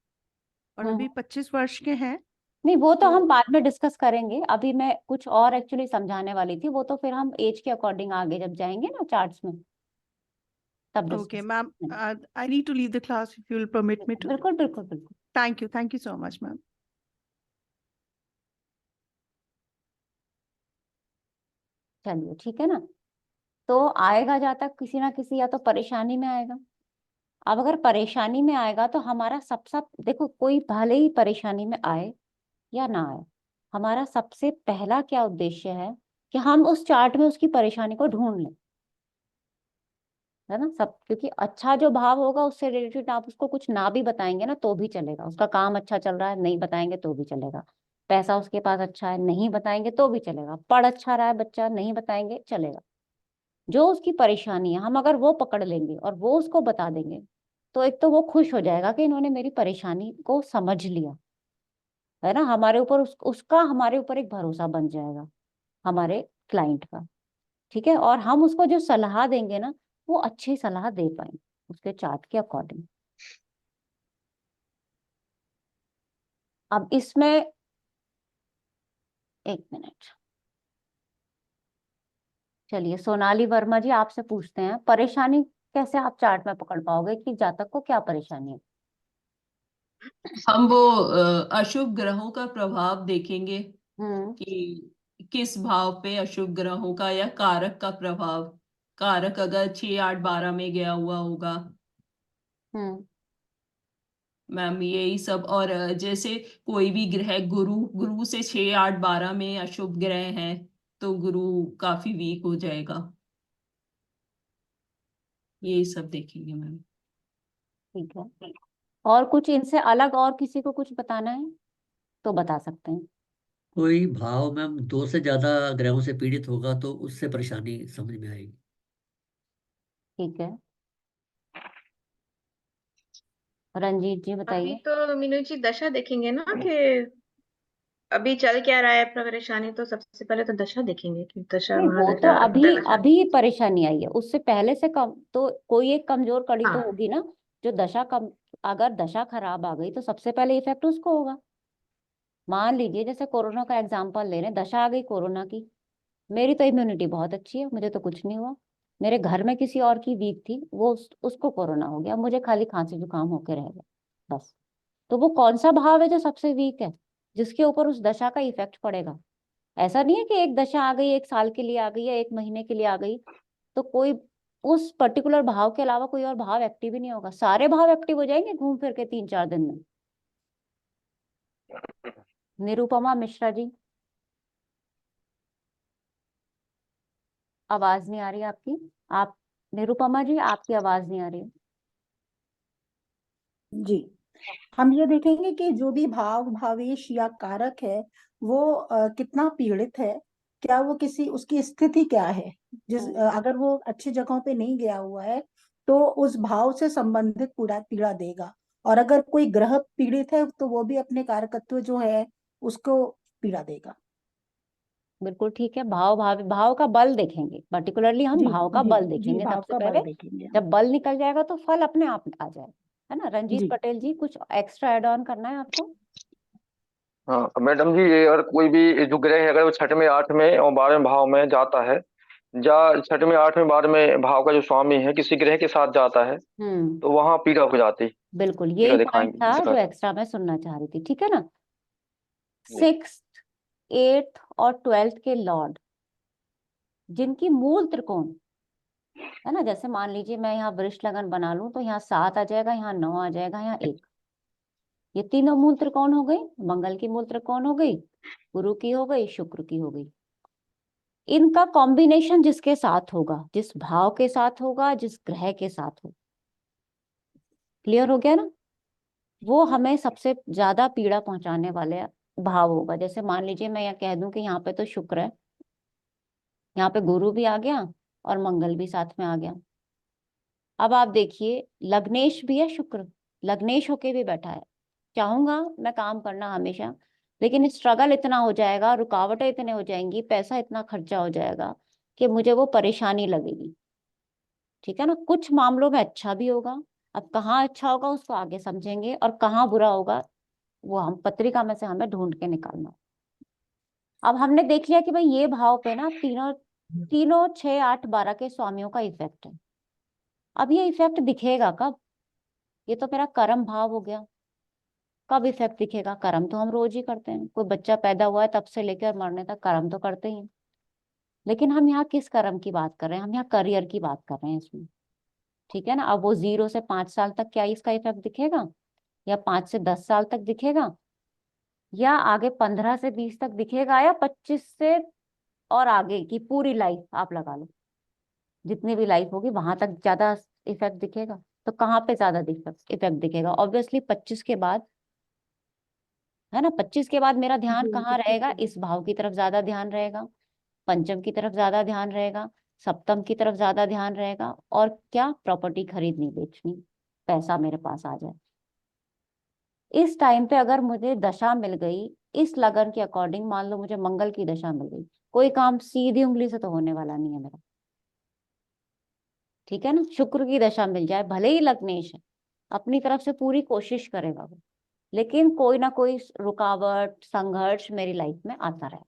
और अभी 25 वर्ष के हैं। नहीं, वो तो हम बाद में डिस्कस करेंगे, अभी मैं कुछ और एक्चुअली समझाने वाली थी, वो तो फिर हम एज के अकॉर्डिंग आगे जब जाएंगे ना चार्ट्स में तब Okay, डिस्कस ma'am, करेंगे। I need to leave the class if you will permit me to. बिल्कुल बिल्कुल बिल्कुल। Thank you so much, ma'am. चलिए ठीक है ना, तो आएगा जहाँ तक किसी ना किसी या तो परेशानी में आएगा। अब अगर परेशानी में आएगा तो हमारा देखो, कोई भले ही परेशानी में आए या ना आए, हमारा सबसे पहला क्या उद्देश्य है कि हम उस चार्ट में उसकी परेशानी को ढूंढ लें, है ना सब। क्योंकि अच्छा जो भाव होगा उससे रिलेटेड आप उसको कुछ ना भी बताएंगे ना तो भी चलेगा, उसका काम अच्छा चल रहा है नहीं बताएंगे तो भी चलेगा, पैसा उसके पास अच्छा है नहीं बताएंगे तो भी चलेगा, पढ़ अच्छा रहा है बच्चा नहीं बताएंगे चलेगा। जो उसकी परेशानी है हम अगर वो पकड़ लेंगे और वो उसको बता देंगे तो एक तो वो खुश हो जाएगा कि इन्होंने मेरी परेशानी को समझ लिया, है ना। हमारे ऊपर उसका हमारे ऊपर एक भरोसा बन जाएगा हमारे क्लाइंट का, ठीक है। और हम उसको जो सलाह देंगे ना वो अच्छी सलाह दे पाएंगे उसके चार्ट के अकॉर्डिंग। अब इसमें एक मिनट, चलिए सोनाली वर्मा जी आपसे पूछते हैं, परेशानी कैसे आप चार्ट में पकड़ पाओगे कि जातक को क्या परेशानी है? हम वो अशुभ ग्रहों का प्रभाव देखेंगे कि किस भाव पे अशुभ ग्रहों का या कारक का प्रभाव, कारक अगर 6, 8, 12 में गया हुआ होगा मैम यही सब। और जैसे कोई भी ग्रह गुरु से 6, 8, 12 में अशुभ ग्रह हैं तो गुरु काफी वीक हो जाएगा, यही सब देखेंगे मैम। ठीक है, और कुछ इनसे अलग और किसी को कुछ बताना है तो बता सकते हैं। कोई भाव मैम 2 से ज्यादा ग्रहों से पीड़ित होगा तो उससे परेशानी समझ में आएगी। ठीक है, रंजीत जी अभी बताइए। तो मीनू जी दशा देखेंगे ना कि अभी चल क्या रहा है परेशानी, तो सबसे पहले तो दशा देखेंगे कि दशा नहीं, वो तो महादशा अभी अंतर्दशा। अभी परेशानी आई है, उससे पहले से कम तो कोई एक कमजोर कड़ी तो हाँ होगी ना, जो दशा कम, अगर दशा खराब आ गई तो सबसे पहले इफेक्ट उसको होगा। मान लीजिए जैसे कोरोना का एग्जांपल ले रहे हैं, दशा आ गई कोरोना की, मेरी तो इम्यूनिटी बहुत अच्छी है मुझे तो कुछ नहीं हुआ, मेरे घर में किसी और की वीक थी वो उसको कोरोना हो गया, मुझे खाली खांसी जुकाम होके रह गया बस। तो वो कौन सा भाव है जो सबसे वीक है जिसके ऊपर उस दशा का इफेक्ट पड़ेगा? ऐसा नहीं है कि एक दशा आ गई 1 साल के लिए आ गई या 1 महीने के लिए आ गई तो कोई उस पर्टिकुलर भाव के अलावा कोई और भाव एक्टिव ही नहीं होगा, सारे भाव एक्टिव हो जाएंगे घूम फिर के 3-4 दिन में। निरुपमा मिश्रा जी, आवाज नहीं आ रही आपकी, आप निरुपमा जी आपकी आवाज नहीं आ रही। जी, हम ये देखेंगे कि जो भी भाव भावेश या कारक है वो कितना पीड़ित है, क्या वो किसी उसकी स्थिति क्या है, अगर वो अच्छी जगहों पे नहीं गया हुआ है तो उस भाव से संबंधित पूरा पीड़ा देगा, और अगर कोई ग्रह पीड़ित है तो वो भी अपने कारकत्व जो है उसको पीड़ा देगा। बिल्कुल ठीक है, भाव का बल देखेंगे, पर्टिकुलरली हम जी भाव का जी बल जी, देखेंगे भाव सबसे का पहले। बल देखेंगे हम। जब बल निकल जाएगा तो फल अपने आप आ जाएगा, है ना। रंजीत जी पटेल जी कुछ एक्स्ट्रा ऐड ऑन करना है आपको? हाँ मैडम जी, ये अगर कोई भी जो ग्रह है अगर वो 6वें 8वें और 12वें भाव में जाता है, या 6वें 8वें 12वें भाव का जो स्वामी है किसी ग्रह के साथ जाता है तो वहां पीड़ा हो जाती, बिल्कुल पीड़ा यही पॉइंट था जो दिखाएंगे। एक्स्ट्रा मैं सुनना चाह रही थी, ठीक है ना। 6th 8th और 12th के लॉर्ड जिनकी मूल त्रिकोण, है ना, जैसे मान लीजिए मैं यहाँ वृष लगन बना लूं तो यहाँ 7 आ जाएगा, यहाँ 9 आ जाएगा, यहाँ 1, ये तीनों मूल त्रिकोण हो गई, मंगल की मूल त्रिकोण हो गई, गुरु की हो गई, शुक्र की हो गई। इनका कॉम्बिनेशन जिसके साथ होगा, जिस भाव के साथ होगा, जिस ग्रह के साथ होगा, क्लियर हो गया ना, वो हमें सबसे ज्यादा पीड़ा पहुंचाने वाले भाव होगा। जैसे मान लीजिए मैं यहाँ कह दूं कि यहाँ पे तो शुक्र है, यहाँ पे गुरु भी आ गया और मंगल भी साथ में आ गया। अब आप देखिए लग्नेश भी है शुक्र, लग्नेश होके भी बैठा है, चाहूंगा मैं काम करना हमेशा, लेकिन स्ट्रगल इतना हो जाएगा, रुकावटें इतने हो जाएंगी, पैसा इतना खर्चा हो जाएगा कि मुझे वो परेशानी लगेगी, ठीक है ना। कुछ मामलों में अच्छा भी होगा, अब कहाँ अच्छा होगा उसको आगे समझेंगे, और कहाँ बुरा होगा वो हम पत्रिका में से हमें ढूंढ के निकालना है। अब हमने देख लिया कि भाई ये भाव पे ना तीनों 6, 8, 12 के स्वामियों का इफेक्ट है। अब ये इफेक्ट दिखेगा कब? ये तो मेरा कर्म भाव हो गया। कब इफेक्ट दिखेगा? कर्म तो हम रोज ही करते हैं, कोई बच्चा पैदा हुआ है तब से लेकर मरने तक कर्म तो करते ही हैं। लेकिन हम यहाँ किस कर्म की बात कर रहे हैं? हम यहाँ करियर की बात कर रहे हैं इसमें, ठीक है ना। अब वो 0 से 5 साल तक क्या इसका इफेक्ट दिखेगा, या 5 से 10 साल तक दिखेगा, या आगे 15 से 20 तक दिखेगा, या 25 से और आगे की पूरी लाइफ आप लगा लो, जितनी भी लाइफ होगी वहां तक ज्यादा इफेक्ट दिखेगा। तो कहाँ पे ज्यादा इफेक्ट दिखेगा? ऑब्वियसली 25 के बाद, है ना। 25 के बाद मेरा ध्यान कहाँ रहेगा? इस भाव की तरफ ज्यादा ध्यान रहेगा, पंचम की तरफ ज्यादा ध्यान रहेगा, सप्तम की तरफ ज्यादा ध्यान रहेगा, और क्या? प्रॉपर्टी खरीदनी बेचनी, पैसा मेरे पास आ जाए। इस टाइम पे अगर मुझे दशा मिल गई इस लगन के अकॉर्डिंग, मान लो मुझे मंगल की दशा मिल गई, कोई काम सीधी उंगली से तो होने वाला नहीं है मेरा, ठीक है ना। शुक्र की दशा मिल जाए, भले ही लग्नेश है, अपनी तरफ से पूरी कोशिश करेगा वो, लेकिन कोई ना कोई रुकावट, संघर्ष मेरी लाइफ में आता रहेगा,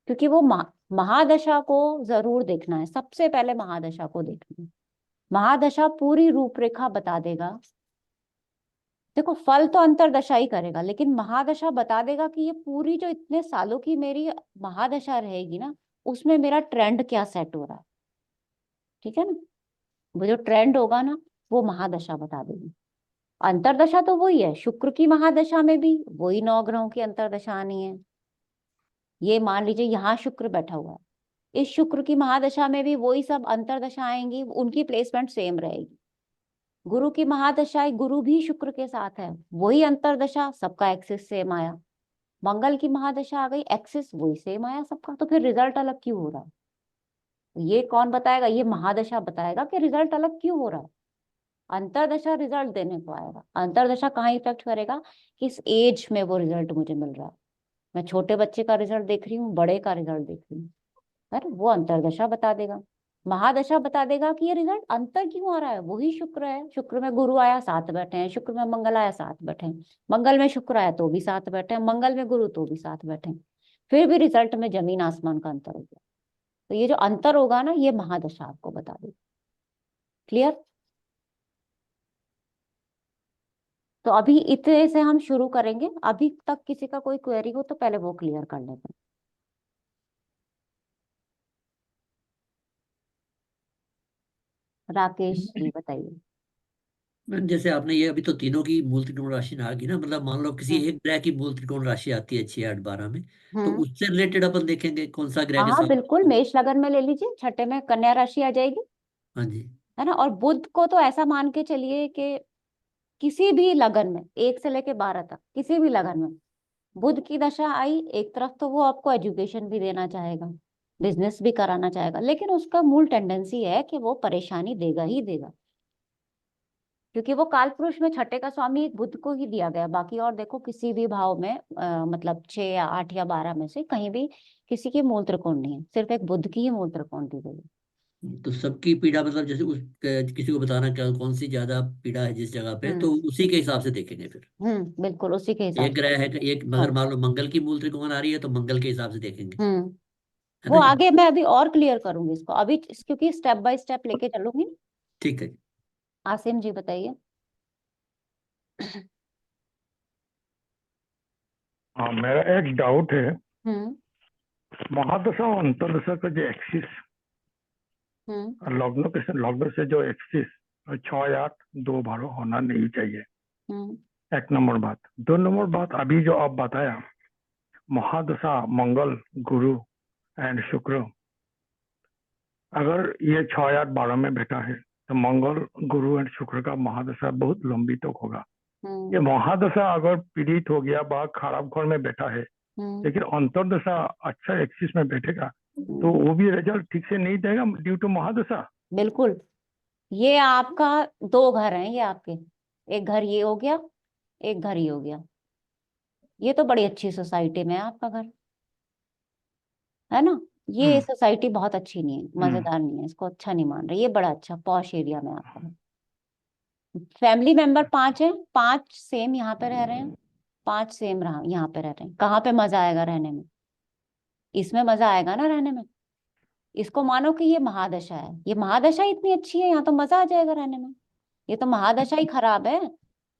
क्योंकि वो महादशा को जरूर देखना है। सबसे पहले महादशा को देखना है। महादशा पूरी रूपरेखा बता देगा। देखो, फल तो अंतरदशा ही करेगा, लेकिन महादशा बता देगा कि ये पूरी जो इतने सालों की मेरी महादशा रहेगी ना, उसमें मेरा ट्रेंड क्या सेट हो रहा है, ठीक है ना। वो जो ट्रेंड होगा ना, वो महादशा बता देगी। अंतरदशा तो वही है, शुक्र की महादशा में भी वही 9 ग्रहों की अंतरदशा आनी है। ये मान लीजिए यहाँ शुक्र बैठा हुआ है, इस शुक्र की महादशा में भी वही सब अंतरदशा आएंगी, उनकी प्लेसमेंट सेम रहेगी। गुरु की महादशा, गुरु भी शुक्र के साथ है, वही अंतरदशा, सबका एक्सिस सेम आया। मंगल की महादशा आ गई, एक्सिस वही सेम आया सबका, तो फिर रिजल्ट अलग क्यों हो रहा है? ये कौन बताएगा? ये महादशा बताएगा कि रिजल्ट अलग क्यों हो रहा है। अंतरदशा रिजल्ट देने को आएगा। अंतरदशा कहाँ इफेक्ट करेगा? किस एज में वो रिजल्ट मुझे मिल रहा है। मैं छोटे बच्चे का रिजल्ट देख रही हूँ, बड़े का रिजल्ट देख रही हूँ, है वो अंतरदशा बता देगा। महादशा बता देगा कि ये रिजल्ट अंतर क्यों आ रहा है। वही शुक्र है, शुक्र में गुरु आया साथ बैठे हैं, शुक्र में मंगल आया साथ बैठे हैं, मंगल में शुक्र आया तो भी साथ बैठे हैं, मंगल में गुरु तो भी साथ बैठे हैं, फिर भी रिजल्ट में जमीन आसमान का अंतर हो गया। तो ये जो अंतर होगा ना, ये महादशा आपको बता देगी। क्लियर? तो अभी इतने से हम शुरू करेंगे। अभी तक किसी का कोई क्वेरी हो तो पहले वो क्लियर कर लेते हैं। राकेश जी बताइए। मैम, जैसे आपने ये अभी तो तीनों की मूल त्रिकोण राशि आ गई ना, मतलब मान लो किसी एक ग्रह की मूल त्रिकोण राशि आती है 6, 8, 12 में, तो उससे रिलेटेड अपन देखेंगे कौन सा ग्रह के हाँ साथ। बिल्कुल, मेष लगन में ले लीजिए, छठे में कन्या राशि आ जाएगी, हाँ जी, है ना। और बुध को तो ऐसा मान के चलिए कि किसी भी लगन में 1 से लेके 12 तक किसी भी लगन में बुध की दशा आई, एक तरफ तो वो आपको एजुकेशन भी देना चाहेगा, बिजनेस भी कराना चाहेगा, लेकिन उसका मूल टेंडेंसी है कि वो परेशानी देगा ही देगा, क्योंकि वो काल पुरुष में छठे का स्वामी एक बुध को ही दिया गया। बाकी और देखो किसी भी भाव में मतलब 6 या 8 या 12 में से कहीं भी किसी की मूल त्रिकोण नहीं है, सिर्फ एक बुध की ही मूल त्रिकोण दी गई है। तो सबकी पीड़ा मतलब जैसे उस किसी को बताना क्या कौन सी ज्यादा पीड़ा है जिस जगह पे, तो उसी के हिसाब से देखेंगे फिर। बिल्कुल उसी के हिसाब एक ग्रह है, एक मगर मान लो मंगल की मूल त्रिकोण आ रही है तो मंगल के हिसाब से देखेंगे, है वो ना। आगे मैं अभी और क्लियर करूंगी इसको, अभी क्योंकि स्टेप बाय स्टेप लेके चलूंगी। ठीक है। आसिम जी बताइए। हाँ, मेरा एक डाउट है, महादशा और अंतरदशा का जो एक्सिस लग्न से जो एक्सिस 6, 8, 2, 12 होना नहीं चाहिए, एक नंबर बात। 2 नंबर बात, अभी जो आप बताया महादशा मंगल गुरु एंड शुक्र, अगर ये 6, 8, 12 में बैठा है तो मंगल गुरु एंड शुक्र का महादशा बहुत लंबी तक होगा। ये महादशा अगर पीड़ित हो गया बा खराब घर में बैठा है, लेकिन अंतरदशा अच्छा एक्सिस में बैठेगा तो वो भी रिजल्ट ठीक से नहीं देगा ड्यू टू महादशा। बिल्कुल, ये आपका 2 घर हैं, ये आपके एक घर ये हो गया, एक घर ये हो गया। ये तो बड़ी अच्छी सोसाइटी में है आपका घर, है ना। ये सोसाइटी बहुत अच्छी नहीं है, मजेदार नहीं है, इसको अच्छा नहीं मान रहे। ये बड़ा अच्छा पॉश एरिया में आपका फैमिली मेंबर 5 है, 5 सेम यहाँ पे रह रहे हैं, 5 सेम रहा यहाँ पे रह रहे हैं, कहाँ पे मजा आएगा रहने में? इसमें मजा आएगा ना रहने में। इसको मानो कि ये महादशा है, ये महादशा इतनी अच्छी है, यहाँ तो मजा आ जाएगा रहने में। ये तो महादशा ही खराब है।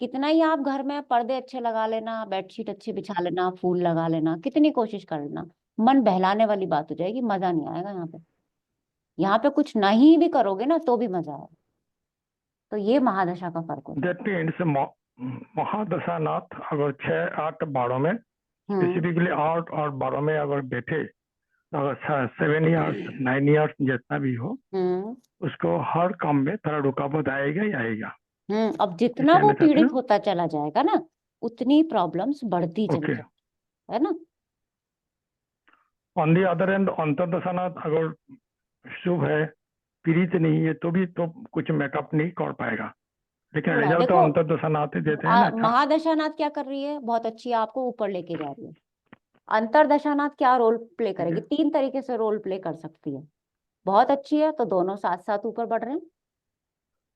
कितना ही आप घर में पर्दे अच्छे लगा लेना, बेडशीट अच्छी बिछा लेना, फूल लगा लेना, कितनी कोशिश कर लेना, मन बहलाने वाली बात हो जाएगी, मजा नहीं आएगा यहाँ पे। यहाँ पे कुछ नहीं भी करोगे ना तो भी मजा आएगा। तो ये महादशा का फर्क होता है। दैट मीन्स महादशा नाथ अगर 6-8 12 में स्पेसिफिकली 8 और 12 में अगर बैठे, अगर 7 ईयर्स 9 ईयर्स जितना भी हो, उसको हर काम में थोड़ा रुकावट आएगा ही आएगा। अब जितना वो पीड़ित होता चला जाएगा ना, उतनी प्रॉब्लम्स बढ़ती चली जाएगी, है ना। ऑन दी अदर एंड अंतर्दशा नाथ अगर शुभ है, पीड़ित नहीं है, तो भी तो कुछ मेकअप नहीं कर पाएगा, लेकिन रिजल्ट तो अंतर्दशा नाथ ही देते हैं ना। महादशानाथ क्या कर रही है? बहुत अच्छी है, आपको ऊपर लेके जा रही है। अंतर्दशानाथ क्या रोल प्ले करेगी? 3 तरीके से रोल प्ले कर सकती है। बहुत अच्छी है तो दोनों साथ साथ ऊपर बढ़ रहे हैं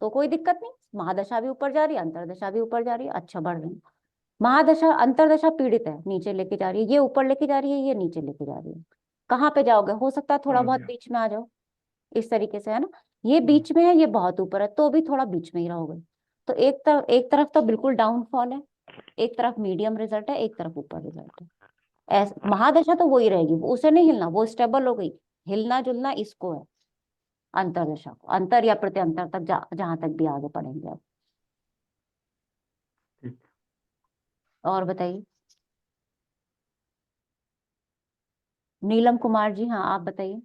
तो कोई दिक्कत नहीं, महादशा भी ऊपर जा रही है, अंतर्दशा भी ऊपर जा रही है, अच्छा बढ़ रही है। महादशा अंतर्दशा पीड़ित है, नीचे लेके जा रही है, ये ऊपर लेके जा रही है, ये नीचे लेके जा रही है। कहाँ पे जाओगे? हो सकता है थोड़ा बहुत बीच में आ जाओ, इस तरीके से, है ना। ये बीच में है, ये बहुत ऊपर है, तो भी थोड़ा बीच में ही रहोगे। तो एक तरफ तो बिल्कुल डाउनफॉल है, एक तरफ मीडियम रिजल्ट है, एक तरफ ऊपर रिजल्ट है। महादशा तो वही रहेगी, उसे नहीं हिलना, वो स्टेबल हो गई। हिलना जुलना इसको है, अंतर्दशा को, अंतर या प्रत्यंतर तक जहां तक भी आगे पढ़ेंगे अब। और बताइए नीलम कुमार जी, हाँ आप बताइए।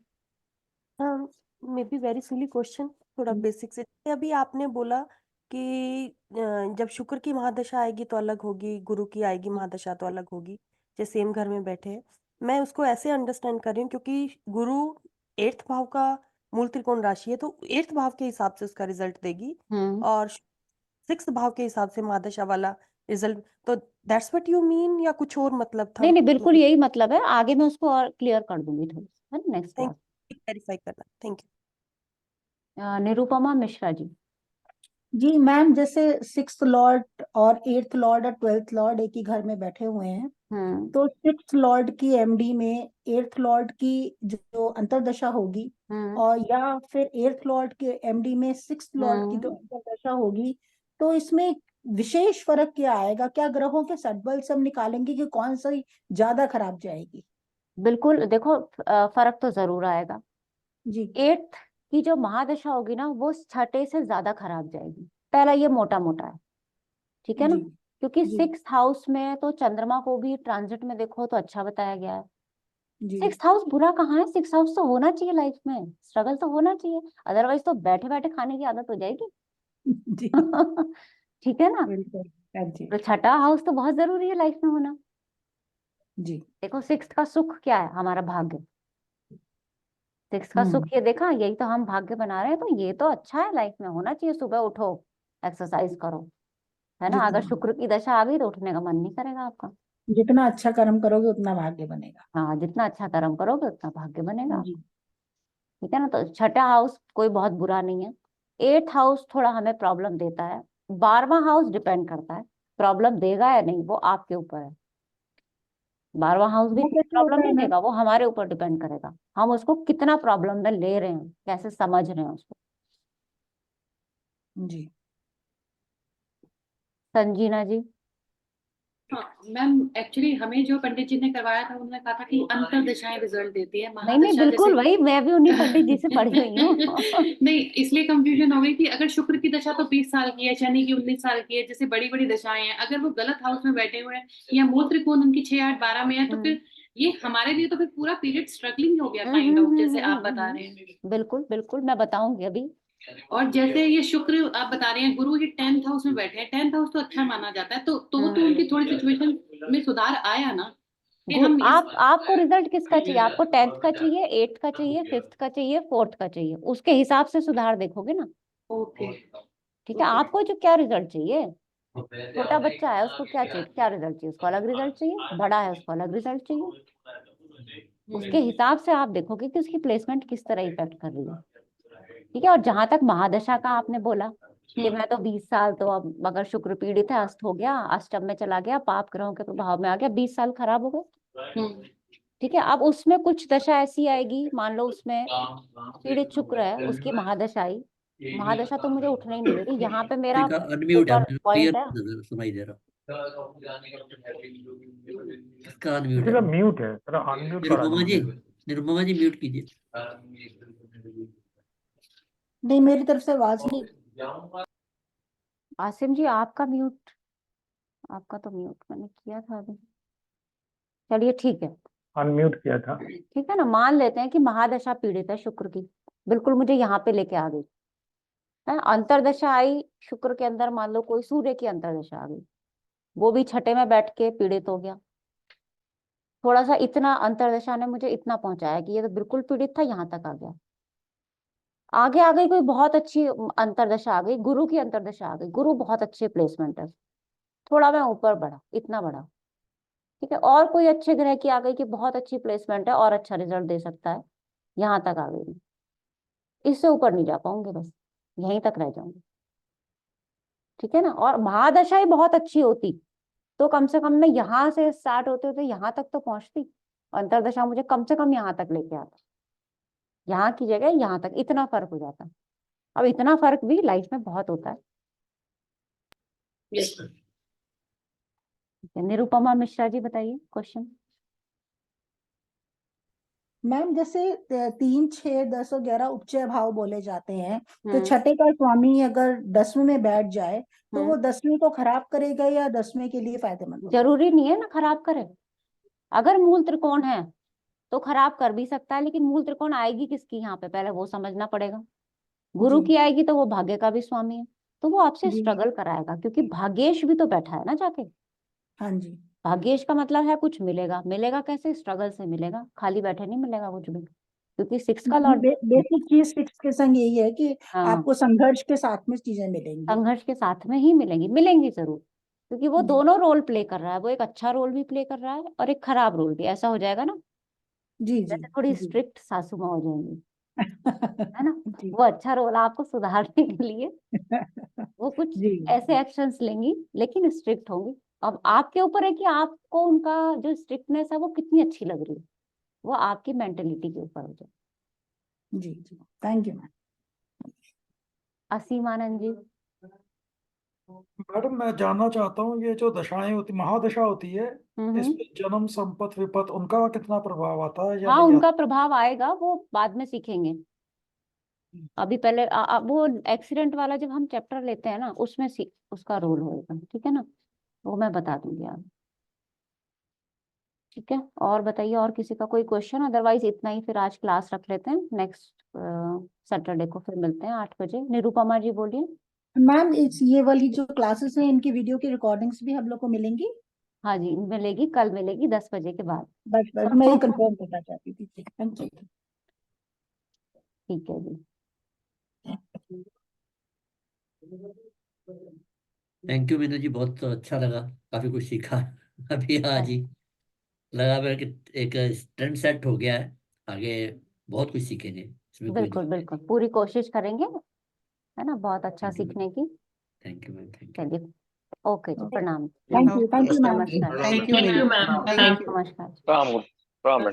May be very silly question, थोड़ा बेसिक से। अभी आपने बोला कि जब शुक्र की महादशा आएगी तो अलग होगी, गुरु की आएगी महादशा तो अलग होगी, जो सेम घर में बैठे हैं। मैं उसको ऐसे अंडरस्टैंड कर रही हूँ क्योंकि गुरु 8th भाव का मूल त्रिकोण राशि है, तो 8th भाव के हिसाब से उसका रिजल्ट देगी, और 6th भाव के हिसाब से महादशा वाला रिजल्ट। तो दैट्स व्हाट यू मीन, या कुछ और मतलब था? नहीं बिल्कुल यही मतलब है, आगे मैं उसको और क्लियर कर दूंगी थोड़ी, है ना, नेक्स्ट क्लास। क्लैरिफाई करना, थैंक यू। निरुपमा मिश्रा जी। जी मैम, जैसे 6th लॉर्ड और 8th लॉर्ड और 12th लॉर्ड एक ही घर में बैठे हुए हैं, तो 6th लॉर्ड की एमडी में 8th लॉर्ड की जो अंतर्दशा होगी, और या फिर 8th लॉर्ड के एमडी में 6th लॉर्ड की जो अंतर्दशा होगी, तो इसमें विशेष फर्क क्या आएगा? क्या ग्रहों के सद्बल से हम निकालेंगे कि कौन सी ज्यादा खराब जाएगी? बिल्कुल, देखो फर्क तो जरूर आएगा जी। 8th की जो महादशा होगी ना, वो 6ठे से ज्यादा खराब जाएगी। पहला ये मोटा मोटा है, ठीक है ना, क्योंकि 6th हाउस में तो चंद्रमा को भी ट्रांजिट में देखो तो अच्छा बताया गया है। 6th हाउस बुरा कहाँ है? 6th हाउस तो होना चाहिए लाइफ में, स्ट्रगल तो होना चाहिए, अदरवाइज तो बैठे बैठे खाने की आदत हो जाएगी। ठीक है ना। तो 6ठा हाउस तो बहुत जरूरी है लाइफ में होना। जी। देखो 6th का सुख क्या है? हमारा भाग्य। 6th का सुख ये देखा, यही तो हम भाग्य बना रहे हैं, तो ये तो अच्छा है, लाइफ में होना चाहिए। सुबह उठो, एक्सरसाइज करो, है ना। अगर शुक्र की दशा आ गई तो उठने का मन नहीं करेगा आपका। जितना अच्छा कर्म करोगे उतना भाग्य बनेगा। हाँ, जितना अच्छा कर्म करोगे उतना भाग्य बनेगा, ठीक है ना। तो 6ठा हाउस कोई बहुत बुरा नहीं है। 8th हाउस थोड़ा हमें प्रॉब्लम देता है। 12वां हाउस डिपेंड करता है, प्रॉब्लम देगा या नहीं वो आपके ऊपर है। 12वां हाउस भी प्रॉब्लम नहीं देगा, वो हमारे ऊपर डिपेंड करेगा, हम उसको कितना प्रॉब्लम में ले रहे हैं, कैसे समझ रहे हैं उसको। जी। संजीना जी। हाँ मैम, एक्चुअली हमें जो पंडित जी ने करवाया था उन्होंने कहा था कि अंतर्दशाएं रिजल्ट देती है। नहीं बिल्कुल वही, मैं भी उन्हीं पंडित जी से पढ़ी हुई हूँ। नहीं, इसलिए कंफ्यूजन हो गई कि अगर शुक्र की दशा तो 20 साल की है, शनि की 19 साल की है, जैसे बड़ी बड़ी दशाएं हैं, अगर वो गलत हाउस में बैठे हुए हैं या मूल त्रिकोण उनकी 6, 8, 12 में है, तो फिर ये हमारे लिए तो फिर पूरा पीरियड स्ट्रगलिंग हो गया काइंड ऑफ, जैसे आप बता रहे हैं। बिल्कुल बिल्कुल, मैं बताऊंगी अभी। और जैसे ये शुक्र आप बता रहे हैं, गुरु ये 10th हाउस में बैठे हैं, 10th हाउस तो अच्छा माना जाता है, तो उनकी थोड़ी सिचुएशन में सुधार आया ना कि हम आपको रिजल्ट किसका चाहिए? आपको 10th का चाहिए, 8th का चाहिए, 5th का चाहिए, 4th का चाहिए, उसके हिसाब से सुधार देखोगे ना। ओके, ठीक है। आपको जो क्या रिजल्ट चाहिए? छोटा बच्चा है, उसको क्या चाहिए, क्या रिजल्ट चाहिए? उसको अलग रिजल्ट चाहिए। बड़ा है, उसको अलग रिजल्ट चाहिए। उसके हिसाब से आप देखोगे कि उसकी प्लेसमेंट किस तरह इफेक्ट कर रही है, ठीक है। और जहां तक महादशा का आपने बोला, कि मैं तो 20 साल, तो अब अगर शुक्र पीड़ित है, अस्त हो गया, अष्टम में चला गया, पाप ग्रहों के प्रभाव में आ गया, 20 साल खराब हो गए। ठीक है, अब उसमें कुछ दशा ऐसी आएगी, मान लो उसमें पीड़ित शुक्र है, उसकी महादशा आई, महादशा तो मुझे उठने ही नहीं दे रही। यहाँ पे मेरा अनम्यूट है, ऊपर पॉइंट है, सुनाई दे रहा। इसका तेरा अनम्यूट है। म्यूट है, तेरा अनम्यूट करा निरुपमा जी, दीजिए। निरुपमा जी म्यूट कीजिए। नहीं, मेरी तरफ से आवाज नहीं। आसिम जी आपका म्यूट, आपका तो म्यूट मैंने किया था अभी। चलिए ठीक है, अनम्यूट किया था। ठीक है ना, मान लेते हैं कि महादशा पीड़ित है शुक्र की, बिल्कुल मुझे यहाँ पे लेके आ गई है। अंतरदशा आई शुक्र के अंदर, मान लो कोई सूर्य की अंतरदशा आ गई, वो भी छठे में बैठ के पीड़ित हो गया। थोड़ा सा इतना अंतरदशा ने मुझे इतना पहुंचाया कि ये तो बिल्कुल पीड़ित था, यहाँ तक आ गया। आगे आ गई कोई बहुत अच्छी अंतरदशा आ गई, गुरु की अंतरदशा आ गई, गुरु बहुत अच्छे प्लेसमेंट है, थोड़ा मैं ऊपर बढ़ा, इतना बढ़ा। ठीक है, और कोई अच्छे ग्रह की आ गई कि बहुत अच्छी प्लेसमेंट है और अच्छा रिजल्ट दे सकता है, यहाँ तक आ गई। इससे ऊपर नहीं जा पाऊंगे, बस यहीं तक रह जाऊंगी। ठीक है ना, और महादशा ही बहुत अच्छी होती तो कम से कम मैं यहाँ से स्टार्ट होते होते यहाँ तक तो पहुंचती। अंतरदशा मुझे कम से कम यहाँ तक लेके आता, यहाँ की जगह यहाँ तक, इतना फर्क हो जाता। अब इतना फर्क भी लाइफ में बहुत होता है। निरुपमा मिश्रा जी बताइए क्वेश्चन। मैम, जैसे 3, 6, 10 और 11 उपचय भाव बोले जाते हैं, तो छठे का स्वामी अगर 10वें में बैठ जाए तो वो 10वें को खराब करेगा या 10वें के लिए फायदेमंद होगा? जरूरी नहीं है ना खराब करे। अगर मूल त्रिकोण है तो खराब कर भी सकता है, लेकिन मूल त्रिकोण आएगी किसकी यहाँ पे, पहले वो समझना पड़ेगा। गुरु की आएगी तो वो भाग्य का भी स्वामी है, तो वो आपसे स्ट्रगल कराएगा, क्योंकि भाग्येश भी तो बैठा है ना जाके। हाँ जी। भाग्येश का मतलब है कुछ मिलेगा, मिलेगा कैसे, स्ट्रगल से मिलेगा, खाली बैठे नहीं मिलेगा कुछ भी, क्योंकि 6 का लॉर्ड बेसिक चीज 6 के संग यही है कि हाँ, आपको संघर्ष के साथ में चीजें मिलेंगी। संघर्ष के साथ में ही मिलेंगी, मिलेंगी जरूर, क्योंकि वो दोनों रोल प्ले कर रहा है। वो एक अच्छा रोल भी प्ले कर रहा है और एक खराब रोल भी, ऐसा हो जाएगा ना। जी जी। जैसे थोड़ी स्ट्रिक्ट सासू माँ हो जाएंगी, है ना। वो अच्छा रोल आपको सुधारने के लिए वो कुछ ऐसे एक्शंस लेंगी, लेकिन स्ट्रिक्ट होंगी। अब आपके ऊपर है कि आपको उनका जो स्ट्रिक्टनेस है वो कितनी अच्छी लग रही है, वो आपकी मेंटेलिटी के ऊपर हो जाए। जी जी, thank you ma'am. Aseem Anand ji. Madam, मैं जानना चाहता हूँ, ये जो दशाएं होती, महादशा होती है, इस पे जन्म, संपत्ति, विपत्ति, उनका कितना प्रभाव आता है या हाँ, नहीं उनका प्रभाव आएगा, वो बाद में सीखेंगे। अभी पहले वो एक्सीडेंट वाला जब हम चैप्टर लेते हैं ना, उसमें उसका रोल होगा, ठीक है ना, वो मैं बता दूंगी आप। ठीक है, और बताइए, और किसी का कोई क्वेश्चन? अदरवाइज इतना ही, फिर आज क्लास रख लेते हैं, नेक्स्ट सैटरडे को फिर मिलते हैं 8 बजे। निरुपमा जी बोलिए। मैम, ये वाली जो क्लासेस हैं, इनकी वीडियो की रिकॉर्डिंग्स भी हम लोग को मिलेंगी? हाँ जी, मिलेगी, कल मिलेगी 10 बजे के बाद। बस मैं ये कंफर्म करना चाहती थी। Thank you. ठीक है जी। थैंक यू मीनू जी, बहुत अच्छा लगा, काफी कुछ सीखा अभी आज ही। लगा मैं कि एक ट्रेंड सेट हो गया है, आगे बहुत कुछ सीखेंगे इसमें। बिल्कुल बिल्कुल, पूरी कोशिश करेंगे, है ना, बहुत अच्छा सीखने की। Thank you ma'am. चलिए, ओके जी, प्रणाम। Thank you ma'am. नमस्कार। Thank you ma'am. नमस्कार। राम।